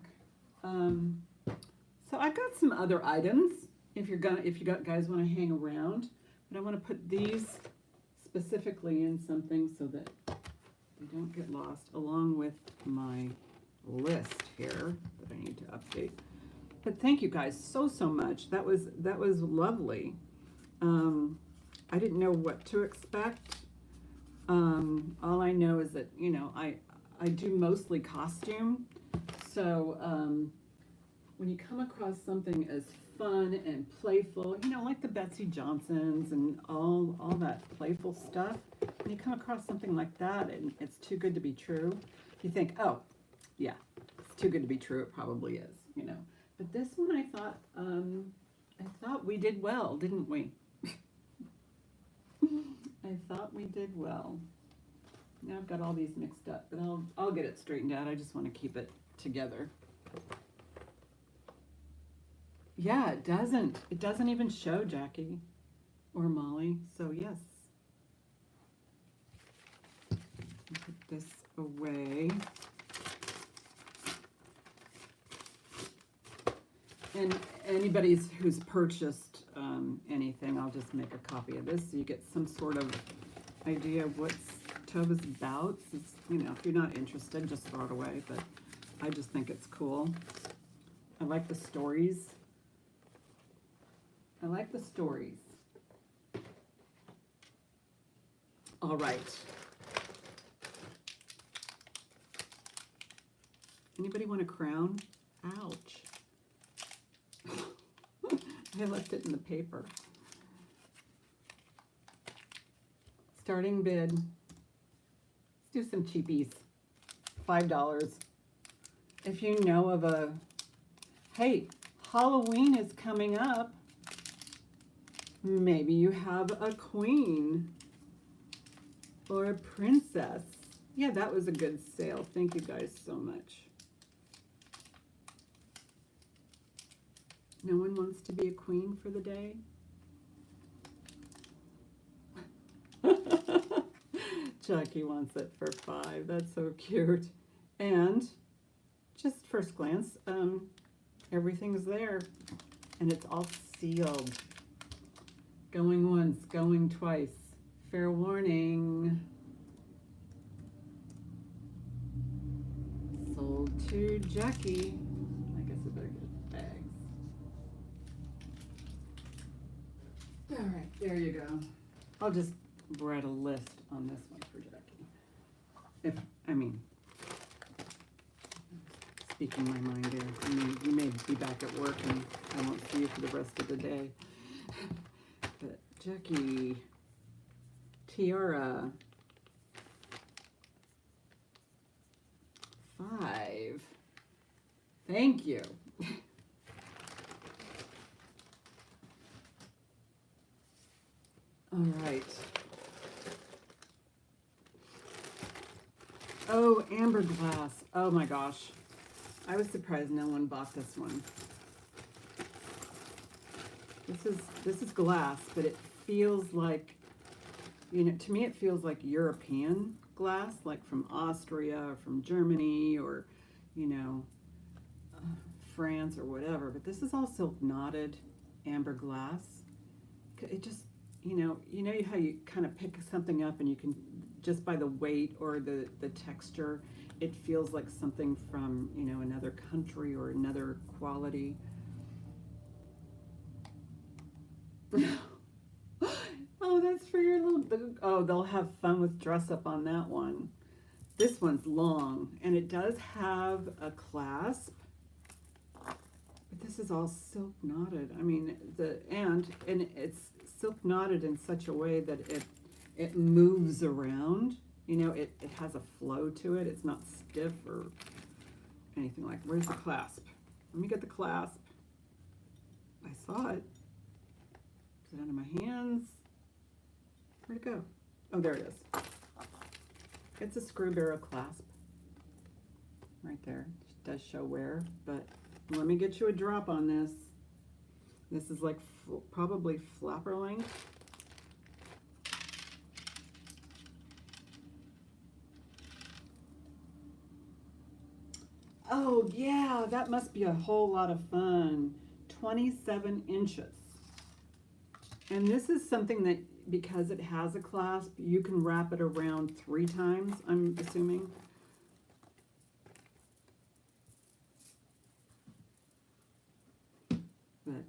So I've got some other items if you guys want to hang around, but I want to put these specifically in something so that they don't get lost, along with my list here that I need to update. But thank you guys so much. That was lovely. I didn't know what to expect. All I know is that, you know, I do mostly costume. So when you come across something as fun and playful, you know, like the Betsy Johnsons and all that playful stuff, when you come across something like that and it's too good to be true, you think, oh, yeah, it's too good to be true. It probably is, you know. But this one, I thought we did well, didn't we? I thought we did well. Now I've got all these mixed up, but I'll get it straightened out. I just want to keep it together. Yeah, it doesn't. It doesn't even show Jackie or Molly. So yes. Put this away. And anybody who's purchased anything, I'll just make a copy of this so you get some sort of idea of what's Tova's about. It's, you know, if you're not interested, just throw it away. But I just think it's cool. I like the stories. I like the stories. All right. Anybody want a crown? Ouch. I left it in the paper. Starting bid. Let's do some cheapies. $5. If you know of a, hey, Halloween is coming up. Maybe you have a queen or a princess. Yeah, that was a good sale. Thank you guys so much. No one wants to be a queen for the day? Jackie wants it for $5. That's so cute. And just first glance, everything's there. And it's all sealed. Going once, going twice. Fair warning. Sold to Jackie. I guess I better get bags. All right, there you go. I'll just write a list on this one for Jackie. Speaking my mind there. I mean, you may be back at work and I won't see you for the rest of the day. But Jackie, tiara, $5. Thank you. All right. Oh, amber glass. Oh my gosh. I was surprised no one bought this one. This is glass, but it feels like, you know, to me it feels like European glass, like from Austria or from Germany or, you know, France or whatever. But this is all silk knotted amber glass. It just, you know how you kind of pick something up and you can, just by the weight or the texture, it feels like something from, you know, another country or another quality. Oh, that's for your little, oh, they'll have fun with dress up on that one. This one's long and it does have a clasp, but this is all silk knotted. I mean, and it's silk knotted in such a way that it moves around. You know, it has a flow to it. It's not stiff or anything like. Where's the clasp? Let me get the clasp. I saw it. Is it under my hands? Where'd it go? Oh, there it is. It's a screw barrel clasp. Right there. It does show wear, but let me get you a drop on this. This is like probably flapper length. Oh yeah, that must be a whole lot of fun. 27 inches. And this is something that, because it has a clasp, you can wrap it around 3 times, I'm assuming. But,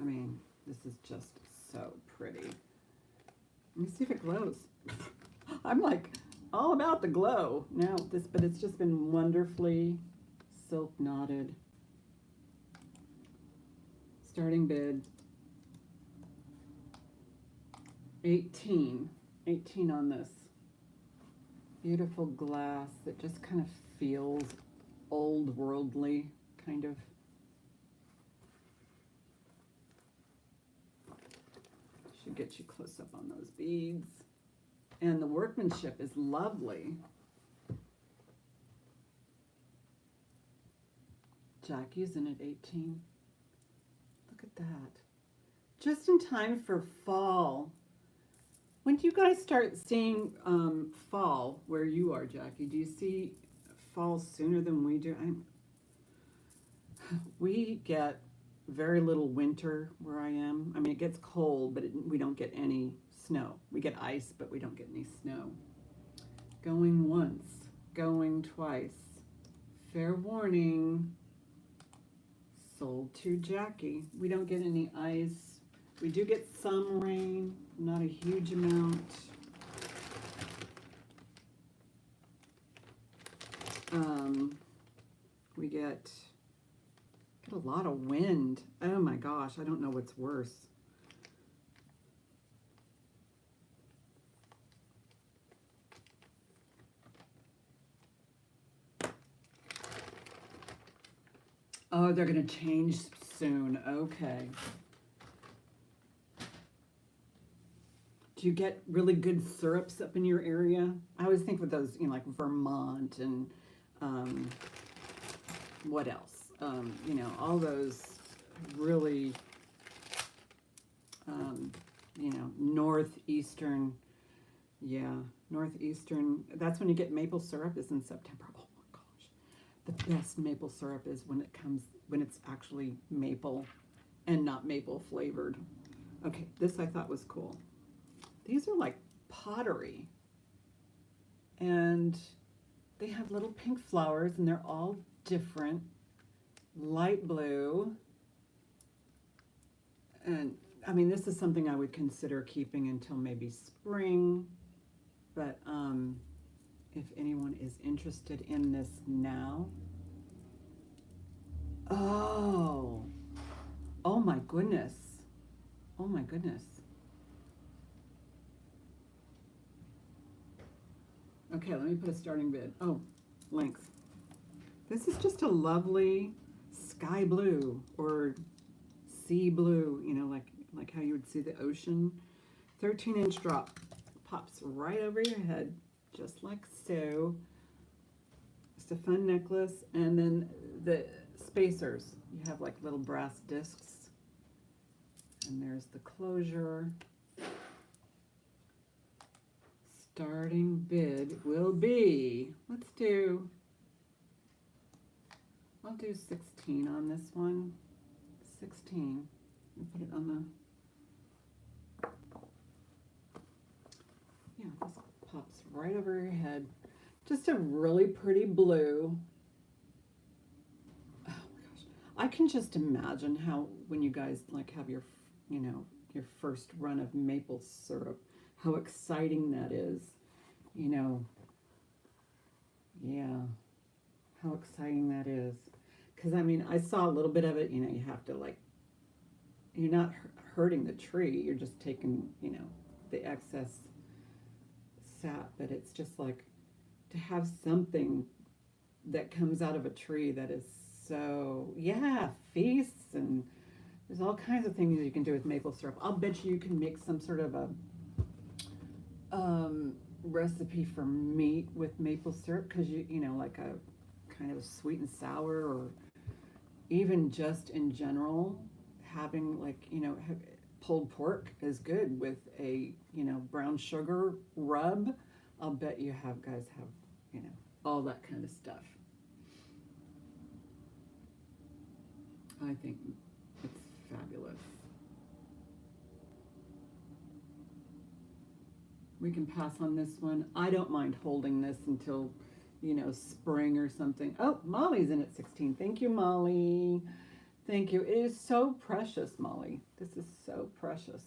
I mean, this is just so pretty. Let me see if it glows. I'm like all about the glow now. But it's just been wonderfully silk knotted. Starting bid 18 on this. Beautiful glass that just kind of feels old worldly, kind of. Should get you close up on those beads. And the workmanship is lovely. Jackie's in at 18. Look at that. Just in time for fall. When do you guys start seeing fall where you are, Jackie? Do you see fall sooner than we do? We get very little winter where I am. I mean, it gets cold, but we don't get any snow. We get ice, but we don't get any snow. Going once, going twice. Fair warning. Sold to Jackie. We don't get any ice. We do get some rain, not a huge amount. We get a lot of wind. Oh my gosh, I don't know what's worse. Oh, they're going to change soon. Okay. Do you get really good syrups up in your area? I always think with those, like Vermont and what else? All those really, northeastern, northeastern. That's when you get maple syrup, is in September. Oh my gosh. The best maple syrup is when it's actually maple and not maple flavored. Okay, this I thought was cool. These are like pottery, and they have little pink flowers, and they're all different. Light blue, and I mean, this is something I would consider keeping until maybe spring, but if anyone is interested in this now. Oh my goodness. Oh my goodness. Okay, let me put a starting bid. Oh, length. This is just a lovely sky blue or sea blue, like how you would see the ocean. 13-inch drop. Pops right over your head, just like so. Just a fun necklace. And then the spacers. You have like little brass discs. And there's the closure. Starting bid will be, I'll do 16 on this one. 16. And put it on this pops right over your head. Just a really pretty blue. Oh my gosh. I can just imagine how, when you guys have your, your first run of maple syrup, how exciting that is. How exciting that is. Because, I mean, I saw a little bit of it, you have to, you're not hurting the tree, you're just taking, the excess sap, but it's just like, to have something that comes out of a tree that is so, feasts, and there's all kinds of things you can do with maple syrup. I'll bet you can make some sort of a recipe for meat with maple syrup, because like a kind of sweet and sour, or even just in general having like, pulled pork is good with a, brown sugar rub. I'll bet you guys have, all that kind of stuff. I think it's fabulous. We can pass on this one. I don't mind holding this until, spring or something. Oh, Molly's in at 16. Thank you, Molly. Thank you. It is so precious, Molly. This is so precious.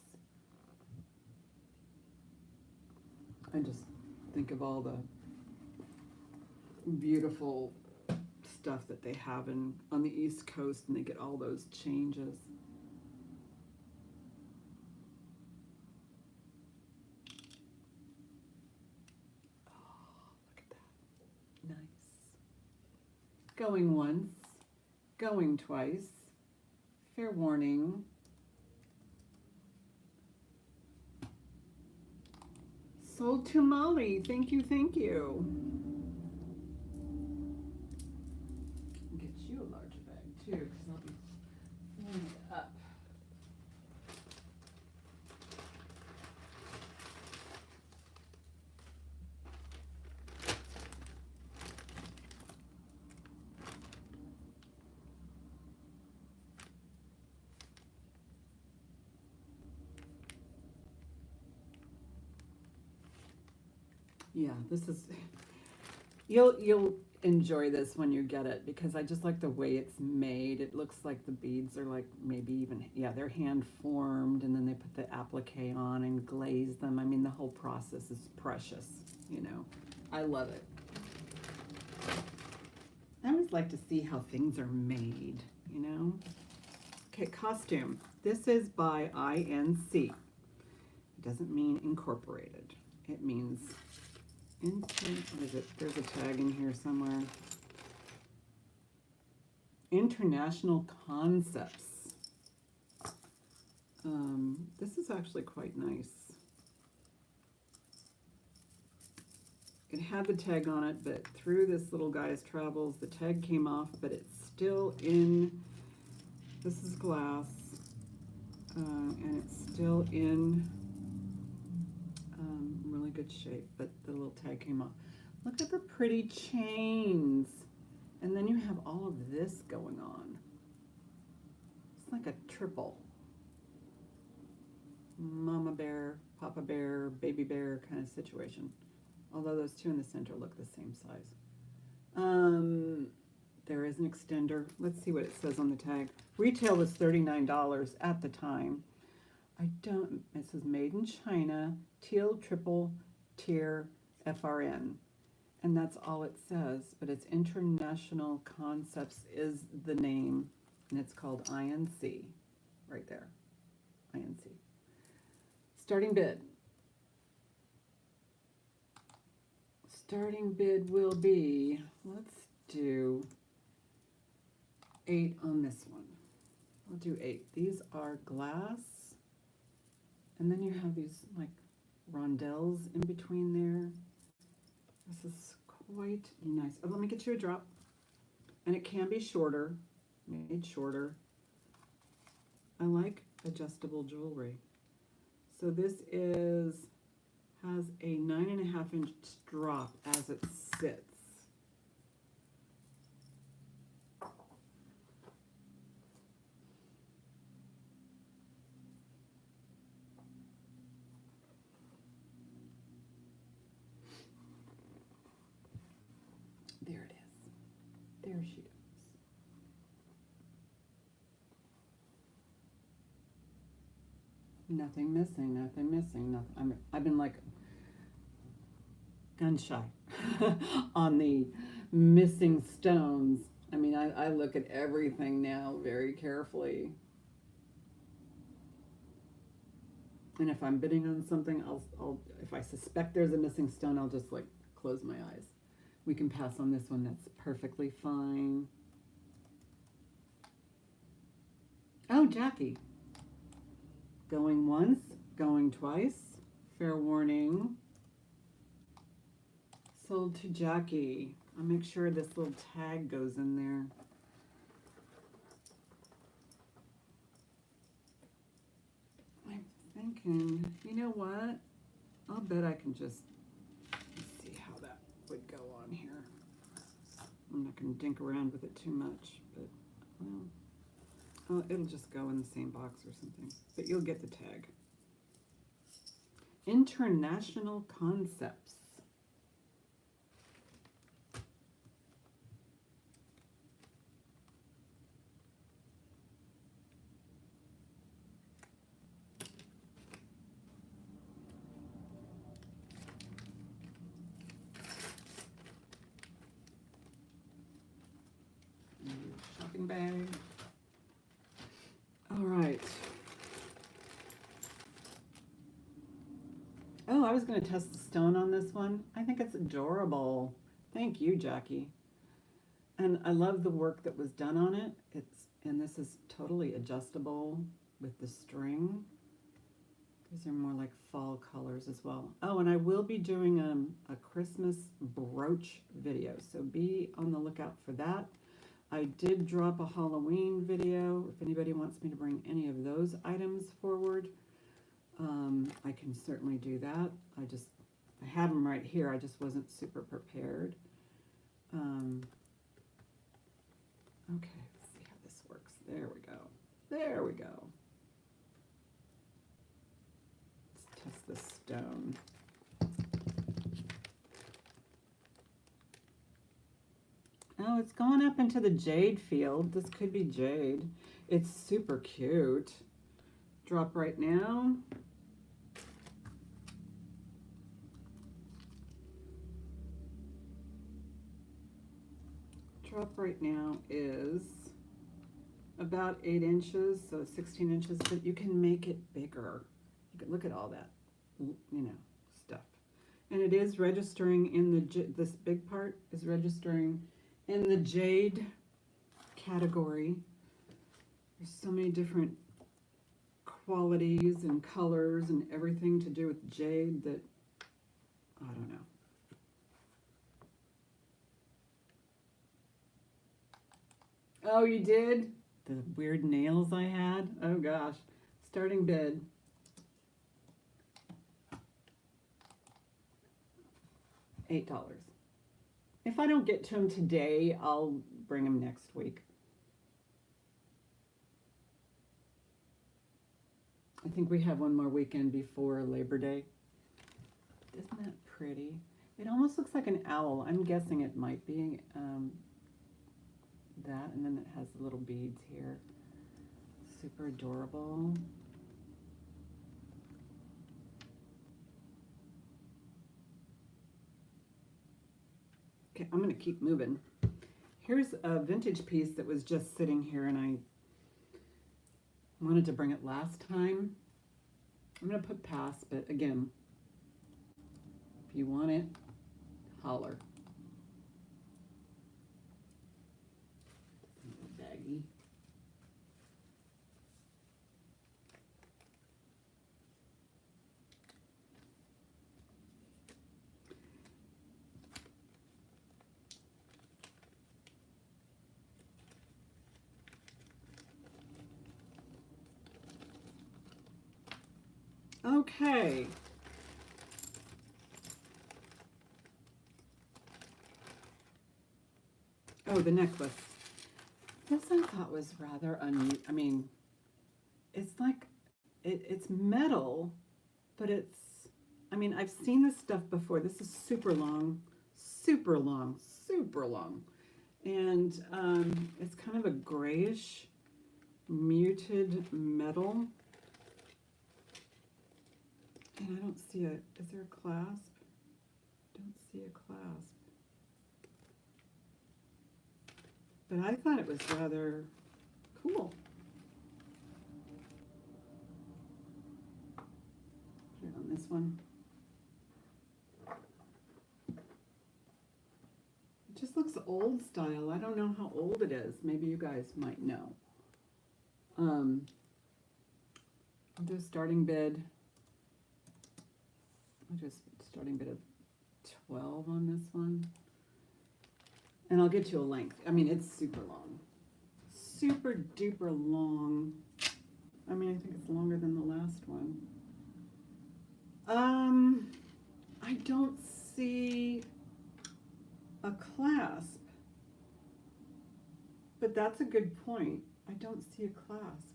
I just think of all the beautiful stuff that they have on the East Coast, and they get all those changes. Oh, look at that. Nice. Going once, going twice. Fair warning. Sold to Molly. Thank you, thank you. Get you a larger bag too, because I'll be filling it up. Yeah, this is, you'll enjoy this when you get it, because I just like the way it's made. It looks like the beads are like maybe even, they're hand formed, and then they put the applique on and glaze them. I mean, the whole process is precious, I love it. I always like to see how things are made, Okay, costume. This is by INC. It doesn't mean incorporated. It means what is it? There's a tag in here somewhere. International Concepts. This is actually quite nice. It had the tag on it, but through this little guy's travels, the tag came off, but it's still in, this is glass, and it's still in really good shape, but the little tag came off. Look at the pretty chains. And then you have all of this going on. It's like a triple. Mama bear, Papa bear, baby bear kind of situation. Although those two in the center look the same size. There is an extender. Let's see what it says on the tag. Retail was $39 at the time. It says made in China, teal triple tier FRN. And that's all it says, but it's International Concepts is the name, and it's called INC, right there, INC. Starting bid. Starting bid will be, let's do 8 on this one. I'll do 8. These are glass. And then you have these like rondelles in between there. This is quite nice. Oh, let me get you a drop. And it can be shorter, made shorter. I like adjustable jewelry. So this has a 9.5-inch drop as it sits. There it is. There she goes. Nothing missing, nothing missing, nothing. I've been like gun shy on the missing stones. I mean, I look at everything now very carefully. And if I'm bidding on something, I'll if I suspect there's a missing stone, I'll just like close my eyes. We can pass on this one. That's perfectly fine. Oh, Jackie. Going once, going twice. Fair warning. Sold to Jackie. I'll make sure this little tag goes in there. thinking, you know what? I'll bet I can just see how that would go on here. I'm not going to dink around with it too much, but well, oh, it'll just go in the same box or something. But you'll get the tag. International Concepts. Shopping bag. All right. Oh, I was going to test the stone on this one. I think it's adorable. Thank you, Jackie. And I love the work that was done on it. And this is totally adjustable with the string. These are more like fall colors as well. Oh, and I will be doing a Christmas brooch video, so be on the lookout for that. I did drop a Halloween video. If anybody wants me to bring any of those items forward, I can certainly do that. I have them right here. I just wasn't super prepared. Okay, let's see how this works. There we go. There we go. Let's test the stone. Oh, it's going up into the jade field. This could be jade. It's super cute. Drop right now. Drop right now is about 8 inches, so 16 inches, but you can make it bigger. You can look at all that, stuff. And it is registering in the, this big part is registering in the jade category. There's so many different qualities and colors and everything to do with jade that, I don't know. Oh, you did? The weird nails I had? Oh gosh. Starting bid. $8. If I don't get to them today, I'll bring them next week. I think we have one more weekend before Labor Day. Isn't that pretty? It almost looks like an owl. I'm guessing it might be that, and then it has little beads here. Super adorable. Okay, I'm going to keep moving. Here's a vintage piece that was just sitting here, and I wanted to bring it last time. I'm going to put pass, but again, if you want it, holler. Baggy. Okay. Oh, the necklace. This I thought was rather unusual. I mean, it's like, it's metal, but it's, I mean, I've seen this stuff before. This is super long, super long, super long. And it's kind of a grayish, muted metal. And I don't see is there a clasp? Don't see a clasp. But I thought it was rather cool. Put it on this one. It just looks old style. I don't know how old it is. Maybe you guys might know. I'll do a starting bid. I'll just starting bid of 12 on this one. And I'll get you a length. I mean, it's super long. Super duper long. I mean, I think it's longer than the last one. I don't see a clasp, but that's a good point. I don't see a clasp.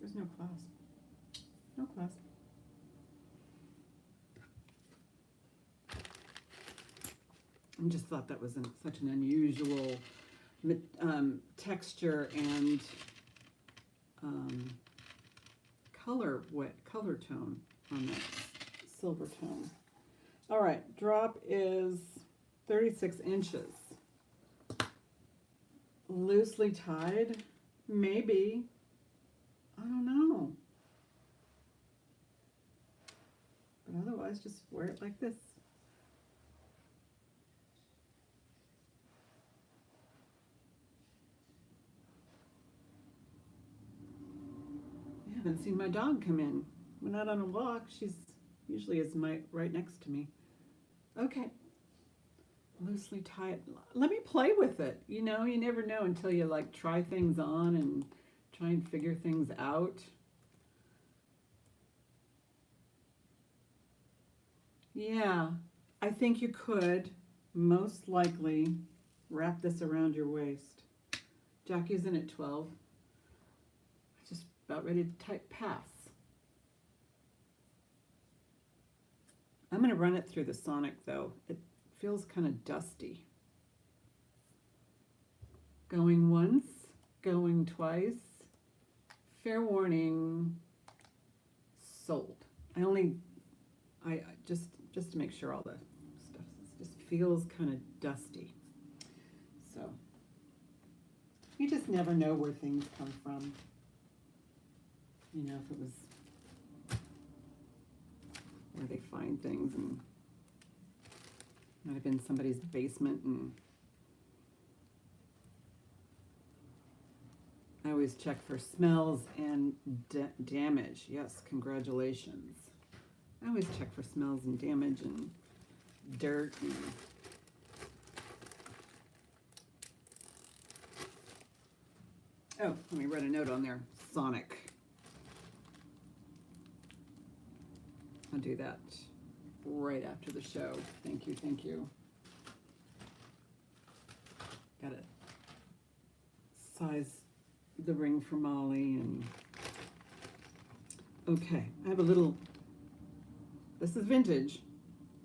There's no clasp. No clasp. I just thought that was such an unusual texture and color tone on that silver tone. All right, drop is 36 inches. Loosely tied, maybe. I don't know. But otherwise, just wear it like this. I haven't seen my dog come in. Went out on a walk. She's usually right next to me. Okay. Loosely tied. Let me play with it. You know, you never know until you like try things on and try and figure things out. Yeah, I think you could most likely wrap this around your waist. Jackie's in at 12. Just about ready to type pass. I'm going to run it through the Sonic though. It feels kind of dusty. Going once, going twice. Fair warning, sold. I just to make sure all the stuff just feels kind of dusty. So you just never know where things come from. You know, if it was where they find things, and might have been somebody's basement. And I always check for smells and damage. Yes, congratulations. I always check for smells and damage and dirt. And oh, let me write a note on there. Sonic. I'll do that right after the show. Thank you, thank you. Gotta size the ring for Molly. And okay, I have a little, this is vintage,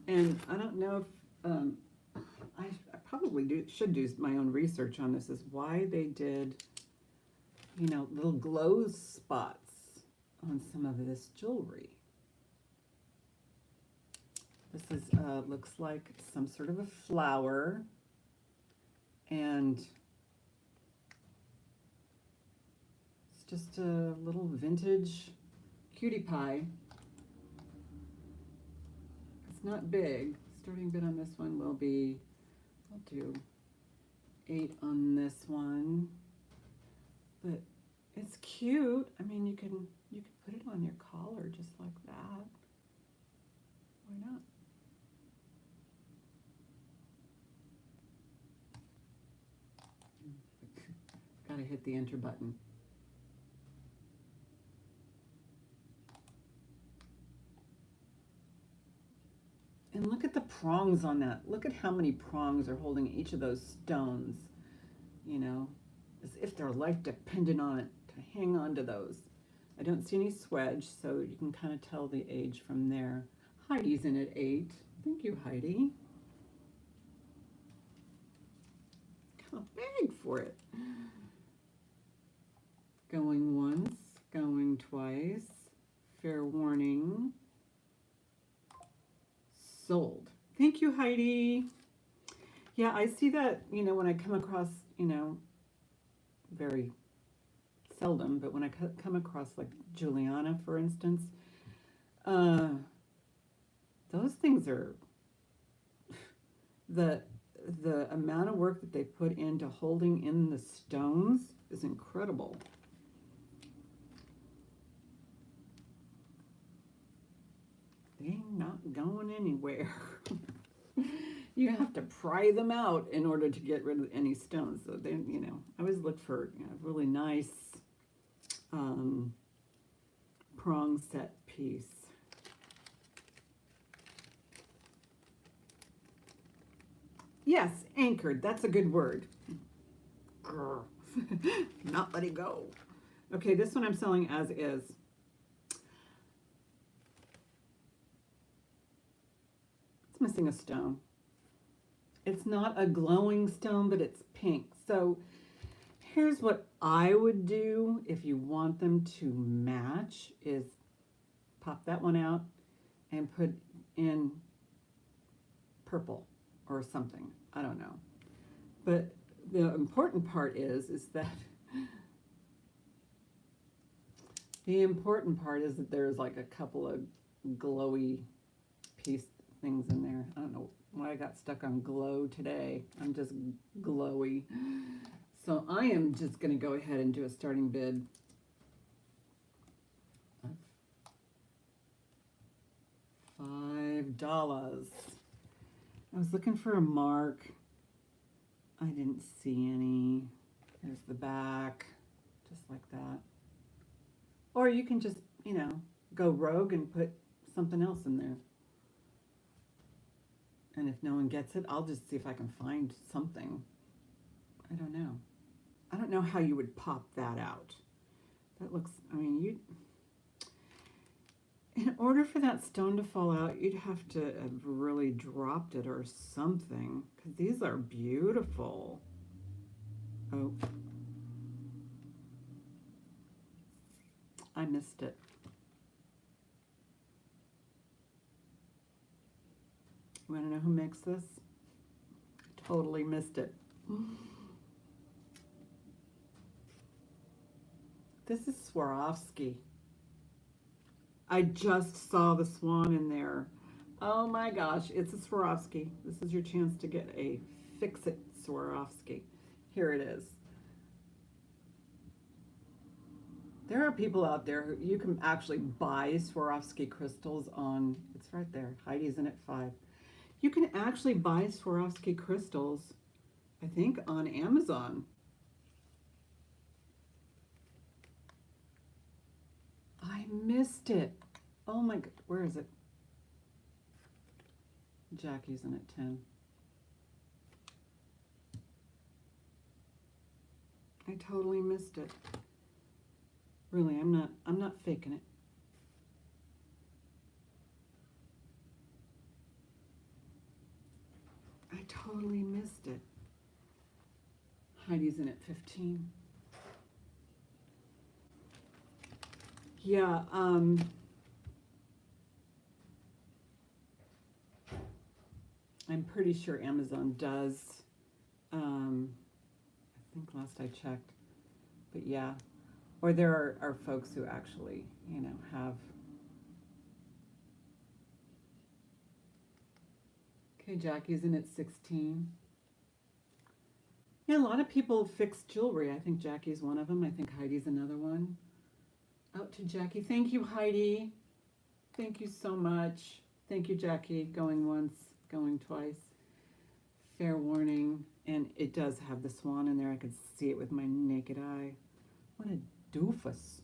and I don't know if I probably should do my own research on this, is why they did, you know, little glow spots on some of this jewelry. This is looks like some sort of a flower, and it's just a little vintage cutie pie. It's not big. Starting bid on this one will be, I'll do 8 on this one, but it's cute. I mean, you can put it on your collar just like that. Why not? Gotta hit the enter button. And look at the prongs on that. Look at how many prongs are holding each of those stones, you know, as if their life depended on it to hang on to those. I don't see any swedge, so you can kind of tell the age from there. Heidi's in at 8. Thank you, Heidi. Kind of big for it. Going once, going twice. Fair warning. Sold. Thank you, Heidi. Yeah, I see that, you know, when I come across, you know, very seldom, but when I come across like Juliana, for instance, those things are, the amount of work that they put into holding in the stones is incredible. They're not going anywhere. You have to pry them out in order to get rid of any stones. So then, you know, I always look for, you know, a really nice prong set piece. Yes, anchored. That's a good word. Grr. Not letting go. Okay, this one I'm selling as is. It's missing a stone. It's not a glowing stone, but it's pink. So here's what I would do if you want them to match is pop that one out and put in purple or something. I don't know. But the important part is that there's like a couple of glowy piece things in there. I don't know why I got stuck on glow today. I'm just glowy. So I am just going to go ahead and do a starting bid of $5. I was looking for a mark. I didn't see any. There's the back, just like that. Or you can just, you know, go rogue and put something else in there. And if no one gets it, I'll just see if I can find something. I don't know. I don't know how you would pop that out. That looks, I mean, in order for that stone to fall out, you'd have to have really dropped it or something, because these are beautiful. Oh. I missed it. You want to know who makes this? Totally missed it. This is Swarovski. I just saw the swan in there. Oh my gosh, it's a Swarovski. This is your chance to get a fix-it Swarovski. Here it is. There are people out there who you can actually buy Swarovski crystals on, it's right there, Heidi's in at 5. You can actually buy Swarovski crystals, I think, on Amazon. I missed it. Oh my God, where is it? Jackie's in at 10. I totally missed it. Really, I'm not faking it. I totally missed it. Heidi's in at 15. Yeah, I'm pretty sure Amazon does. I think last I checked. But yeah. Or there are folks who actually, you know, have. Okay, Jackie's in at 16. Yeah, a lot of people fix jewelry. I think Jackie's one of them. I think Heidi's another one. Out to Jackie. Thank you, Heidi. Thank you so much. Thank you, Jackie. Going once, going twice. Fair warning. And it does have the swan in there. I could see it with my naked eye. What a doofus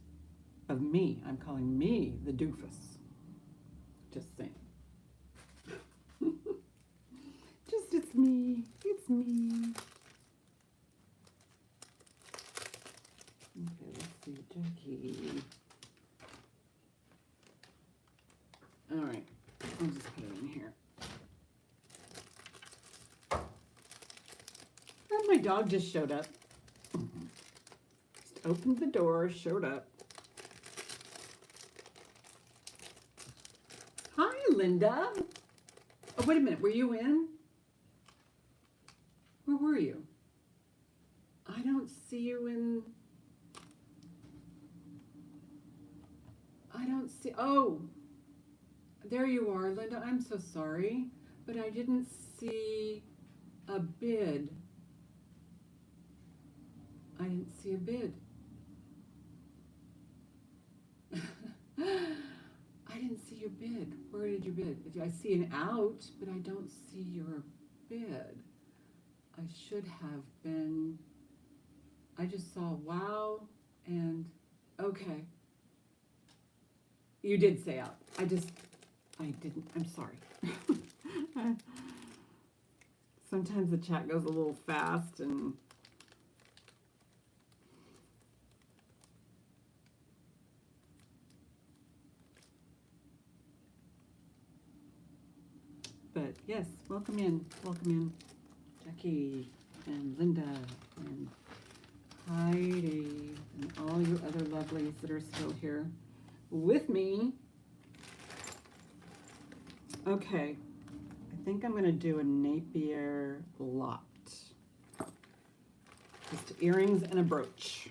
of me. I'm calling me the doofus. Just saying. Just it's me. It's me. Okay, let's see, Jackie. All right, I'll just put it in here. And my dog just showed up. Just opened the door, showed up. Hi, Linda. Oh, wait a minute, were you in? Where were you? I don't see you in. I don't see. Oh, there you are, Linda. I'm so sorry, but I didn't see a bid. I didn't see a bid. I didn't see your bid. Where did you bid? I see an out, but I don't see your bid. I should have been. I just saw wow and okay. You did say out. I didn't. I'm sorry. Sometimes the chat goes a little fast and but yes, welcome in, Jackie and Linda and Heidi and all you other lovelies that are still here with me. Okay, I think I'm going to do a Napier lot. Just earrings and a brooch.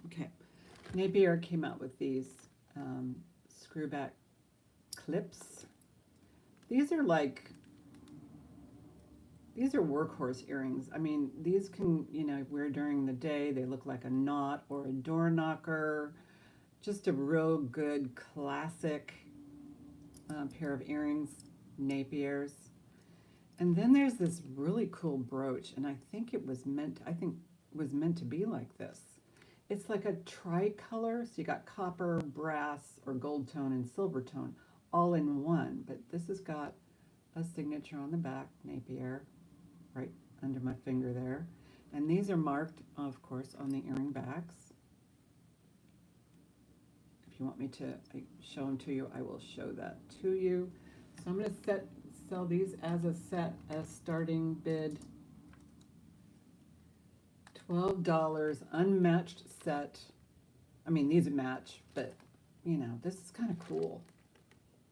Okay, Napier came out with these screwback clips. These are workhorse earrings. I mean, these can, wear during the day. They look like a knot or a door knocker. Just a real good classic pair of earrings, Napiers. And then there's this really cool brooch, and I think it was meant to be like this. It's like a tricolor, so you got copper, brass, or gold tone and silver tone all in one. But this has got a signature on the back, Napier, right under my finger there. And these are marked, of course, on the earring backs. If you want me to show them to you, I will show that to you. So I'm going to sell these as a set, as starting bid $12, unmatched set. I mean, these match, but this is kind of cool.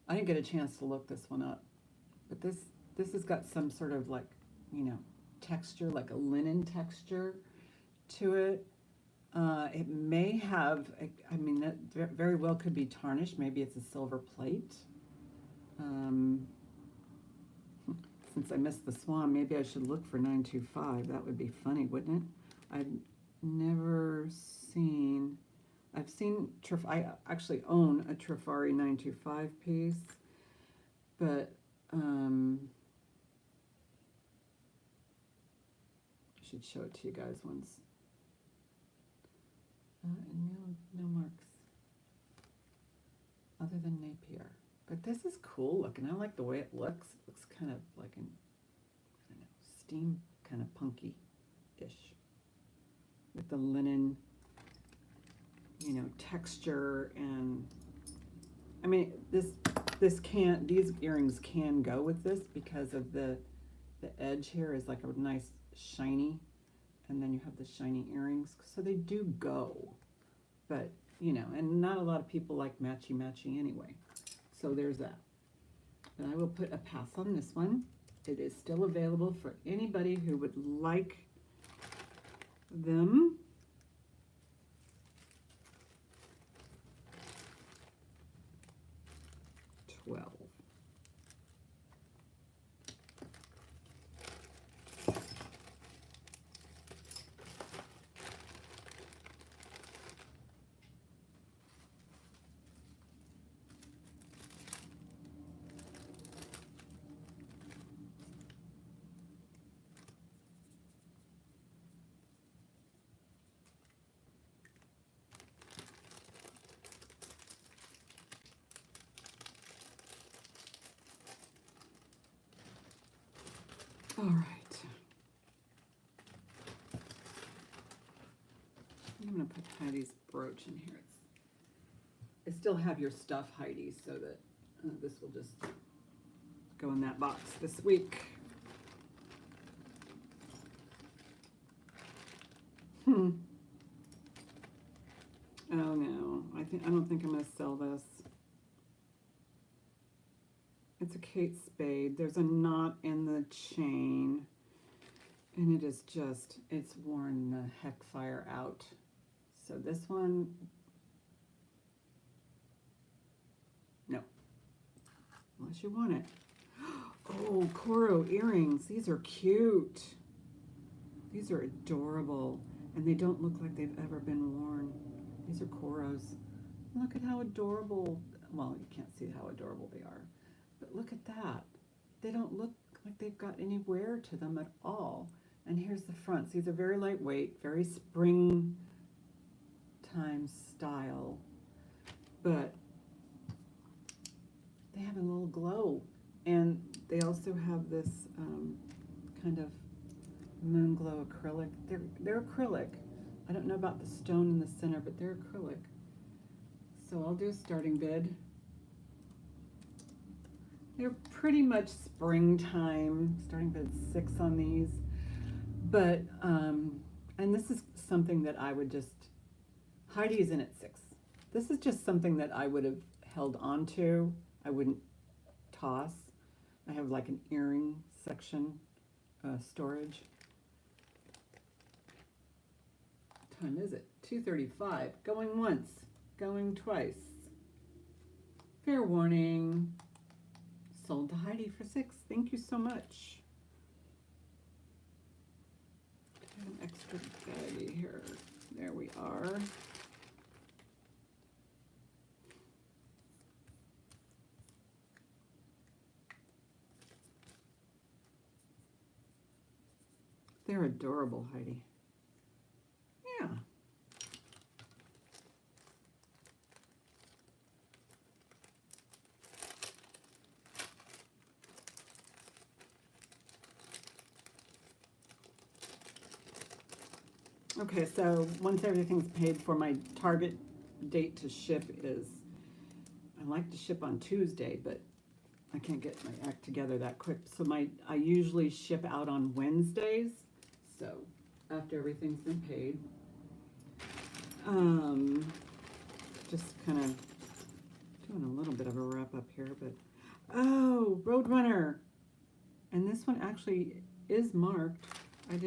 I didn't get a chance to look this one up, but this has got some sort of texture, like a linen texture to it. It may have, that very well could be tarnished. Maybe it's a silver plate. Since I missed the swan, maybe I should look for 925. That would be funny, wouldn't it? I've never seen, I actually own a Trifari 925 piece, but I should show it to you guys once. No marks other than Napier. But this is cool looking. I like the way it looks. It looks kind of like an, I don't know, steam, kind of punky-ish. With the linen, texture, and I mean these earrings can go with this because of the edge here is like a nice shiny, and then you have the shiny earrings, so they do go. But and not a lot of people like matchy anyway. So there's that. And I will put a pass on this one. It is still available for anybody who would like them. $12. All right. I'm going to put Heidi's brooch in here. I still have your stuff, Heidi, so that this will just go in that box this week. Oh no, I don't think I'm going to sell this. It's a Kate Spade. There's a knot in the chain, and it is just, it's worn the heck fire out. So this one, no, unless you want it. Oh, Coro earrings. These are cute. These are adorable, and they don't look like they've ever been worn. These are Coros. Look at how adorable. Well, you can't see how adorable they are. But look at that. They don't look like they've got any wear to them at all. And here's the fronts. These are very lightweight, very spring time style, but they have a little glow, and they also have this kind of moon glow acrylic. They're acrylic. I don't know about the stone in the center, but they're acrylic. So I'll do a starting bid. They're pretty much springtime. Starting bid 6 on these, but and this is something that I would just, Heidi is in at 6. This is just something that I would have held on to. I wouldn't toss. I have like an earring section storage. What time is it? 2:35. Going once, going twice. Fair warning. Sold to Heidi for 6. Thank you so much. An extra baggie here. There we are. They're adorable, Heidi. Yeah. Okay, so once everything's paid for, my target date to ship is, I like to ship on Tuesday, but I can't get my act together that quick. So I usually ship out on Wednesdays. So after everything's been paid, just kind of doing a little bit of a wrap up here, but oh, Roadrunner, and this one actually is marked. This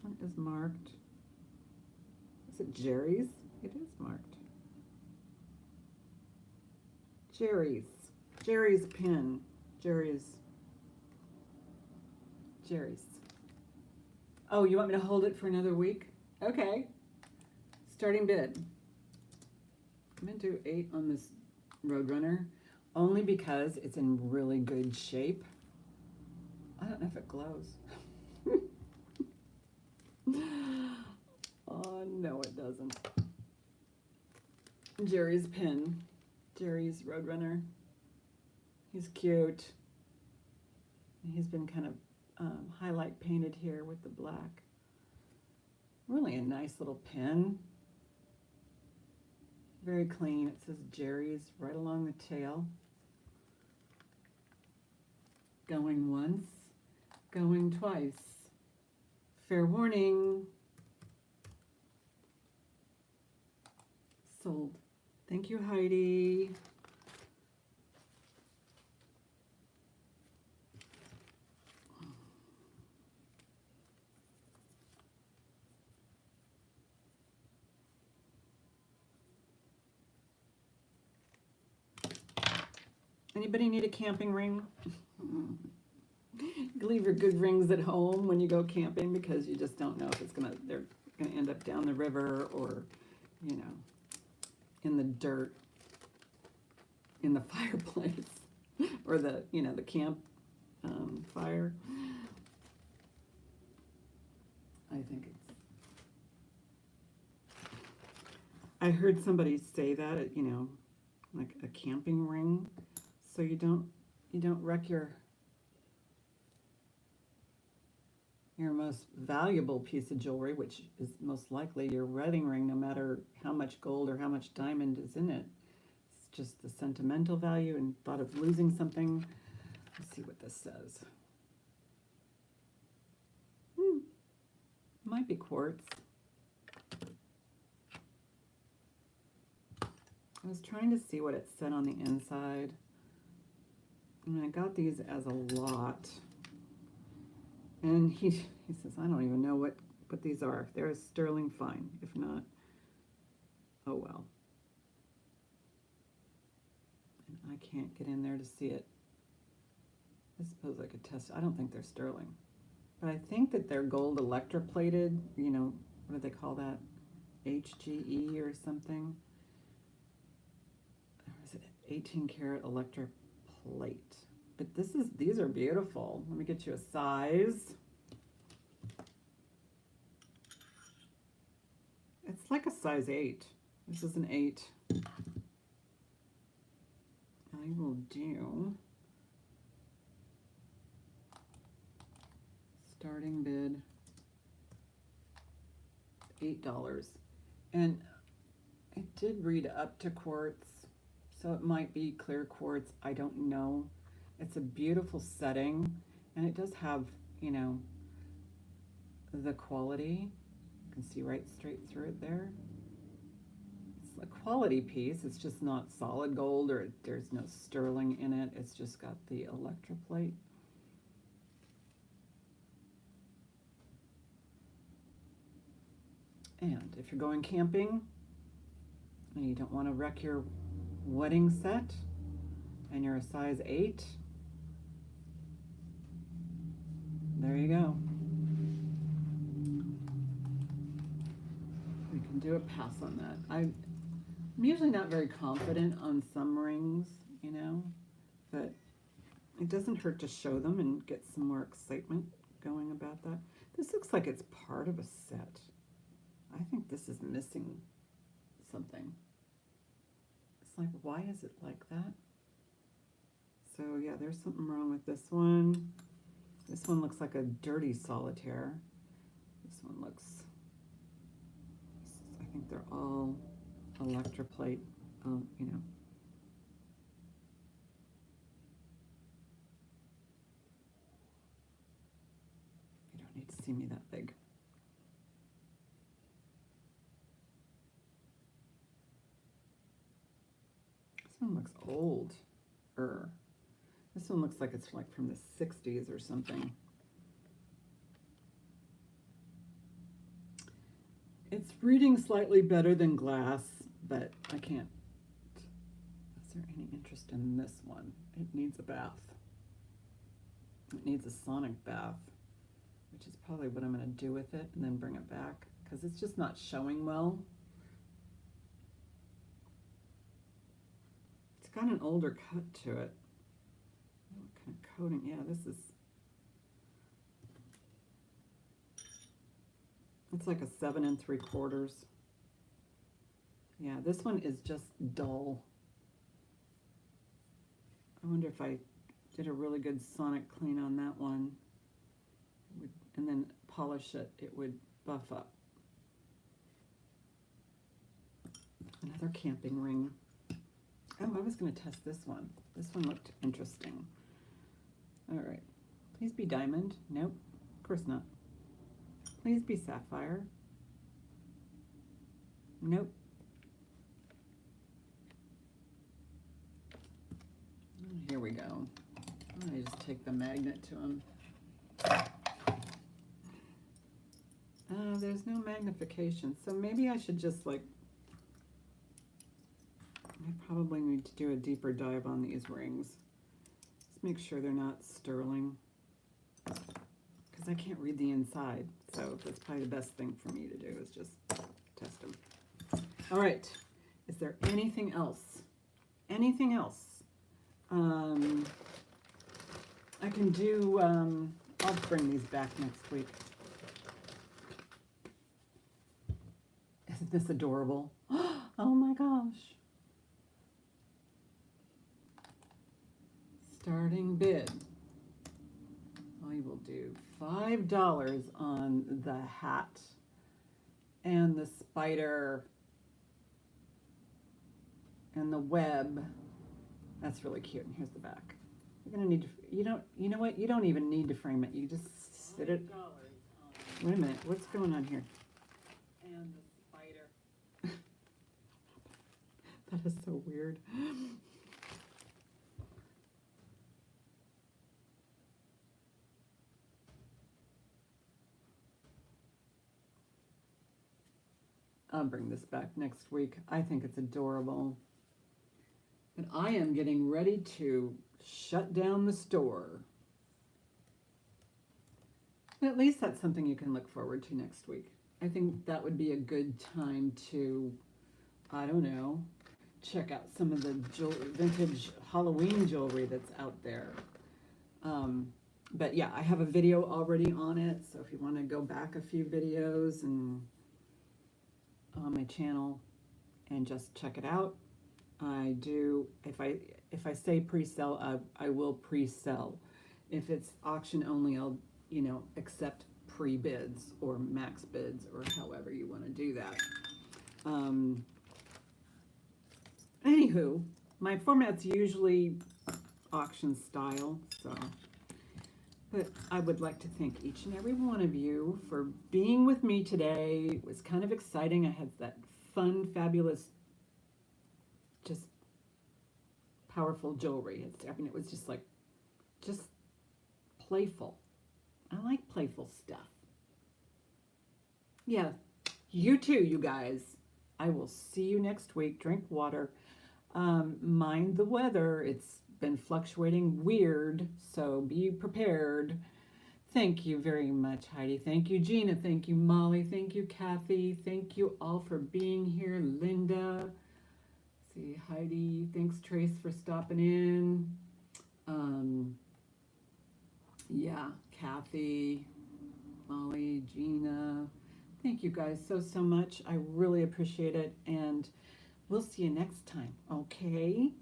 one is marked. Is it Jerry's? It is marked. Jerry's pin. Jerry's. Oh, you want me to hold it for another week? Okay. Starting bid. I'm going to do 8 on this Roadrunner, only because it's in really good shape. I don't know if it glows. Oh, no, it doesn't. Jerry's pin. Jerry's Roadrunner. He's cute. He's been kind of highlight painted here with the black. Really a nice little pin. Very clean. It says Jerry's right along the tail. Going once, going twice. Fair warning. Sold. Thank you, Heidi. Anybody need a camping ring? You leave your good rings at home when you go camping, because you just don't know if they're gonna end up down the river, or, you know, in the dirt, in the fireplace, or the camp fire. I think I heard somebody say that, like a camping ring, so you don't wreck your most valuable piece of jewelry, which is most likely your wedding ring, no matter how much gold or how much diamond is in it. It's just the sentimental value and thought of losing something. Let's see what this says. Might be quartz. I was trying to see what it said on the inside. And I got these as a lot. And he says, I don't even know what these are. If they're sterling, fine. If not, oh well. And I can't get in there to see it. I suppose I could test it. I don't think they're sterling. But I think that they're gold electroplated, what do they call that? HGE or something. Or is it 18 karat electroplate? But these are beautiful. Let me get you a size. It's like a size 8. This is an 8. I will do starting bid $8. And I did read up to quartz, so it might be clear quartz. I don't know. It's a beautiful setting, and it does have, you know, the quality. You can see right straight through it there. It's a quality piece. It's just not solid gold, or there's no sterling in it. It's just got the electroplate. And if you're going camping and you don't want to wreck your wedding set and you're a size 8, there you go. We can do a pass on that. I'm usually not very confident on some rings, you know, but it doesn't hurt to show them and get some more excitement going about that. This looks like it's part of a set. I think this is missing something. It's like, why is it like that? So yeah, there's something wrong with this one. This one looks like a dirty solitaire. This one looks, I think they're all electroplate, you know. You don't need to see me that big. This one looks old. This one looks like it's like from the 60s or something. It's reading slightly better than glass, but I can't. Is there any interest in this one? It needs a bath. It needs a sonic bath, which is probably what I'm going to do with it and then bring it back because it's just not showing well. It's got an older cut to it. What kind of coating? Yeah, this is. It's like a 7 3/4. Yeah, this one is just dull. I wonder if I did a really good sonic clean on that one, and then polish it, it would buff up. Another camping ring. Oh, I was going to test this one. This one looked interesting. All right. Please be diamond. Nope, of course not. Please be sapphire. Nope. Here we go. I just take the magnet to them. There's no magnification, so maybe I should just like, I probably need to do a deeper dive on these rings. Just make sure they're not sterling, because I can't read the inside, so that's probably the best thing for me to do is just test them. All right, is there anything else? Anything else? I can do, I'll bring these back next week. Isn't this adorable? Oh my gosh. Starting bid. I will do $5 on the hat and the spider and the web. That's really cute. And here's the back. You're gonna need to, you know what? You don't even need to frame it. You just sit it. Wait a minute. What's going on here? And the spider. That is so weird. I'll bring this back next week. I think it's adorable. And I am getting ready to shut down the store. At least that's something you can look forward to next week. I think that would be a good time to, I don't know, check out some of the vintage Halloween jewelry that's out there. But yeah, I have a video already on it, so if you want to go back a few videos and on my channel and just check it out. I do, if I say pre-sell, I will pre-sell. If it's auction only, I'll, you know, accept pre-bids or max bids or however you want to do that. Anywho, my format's usually auction style, so, but I would like to thank each and every one of you for being with me today. It was kind of exciting. I had that fun, fabulous, just powerful jewelry. I mean, it was just like, just playful. I like playful stuff. Yeah, you too, you guys. I will see you next week. Drink water. Mind the weather. It's been fluctuating weird, so be prepared. Thank you very much, Heidi. Thank you, Gina. Thank you, Molly. Thank you, Kathy. Thank you all for being here. Linda. See, Heidi. Thanks, Trace, for stopping in. Yeah, Kathy, Molly, Gina. Thank you guys so much. I really appreciate it, and we'll see you next time, okay?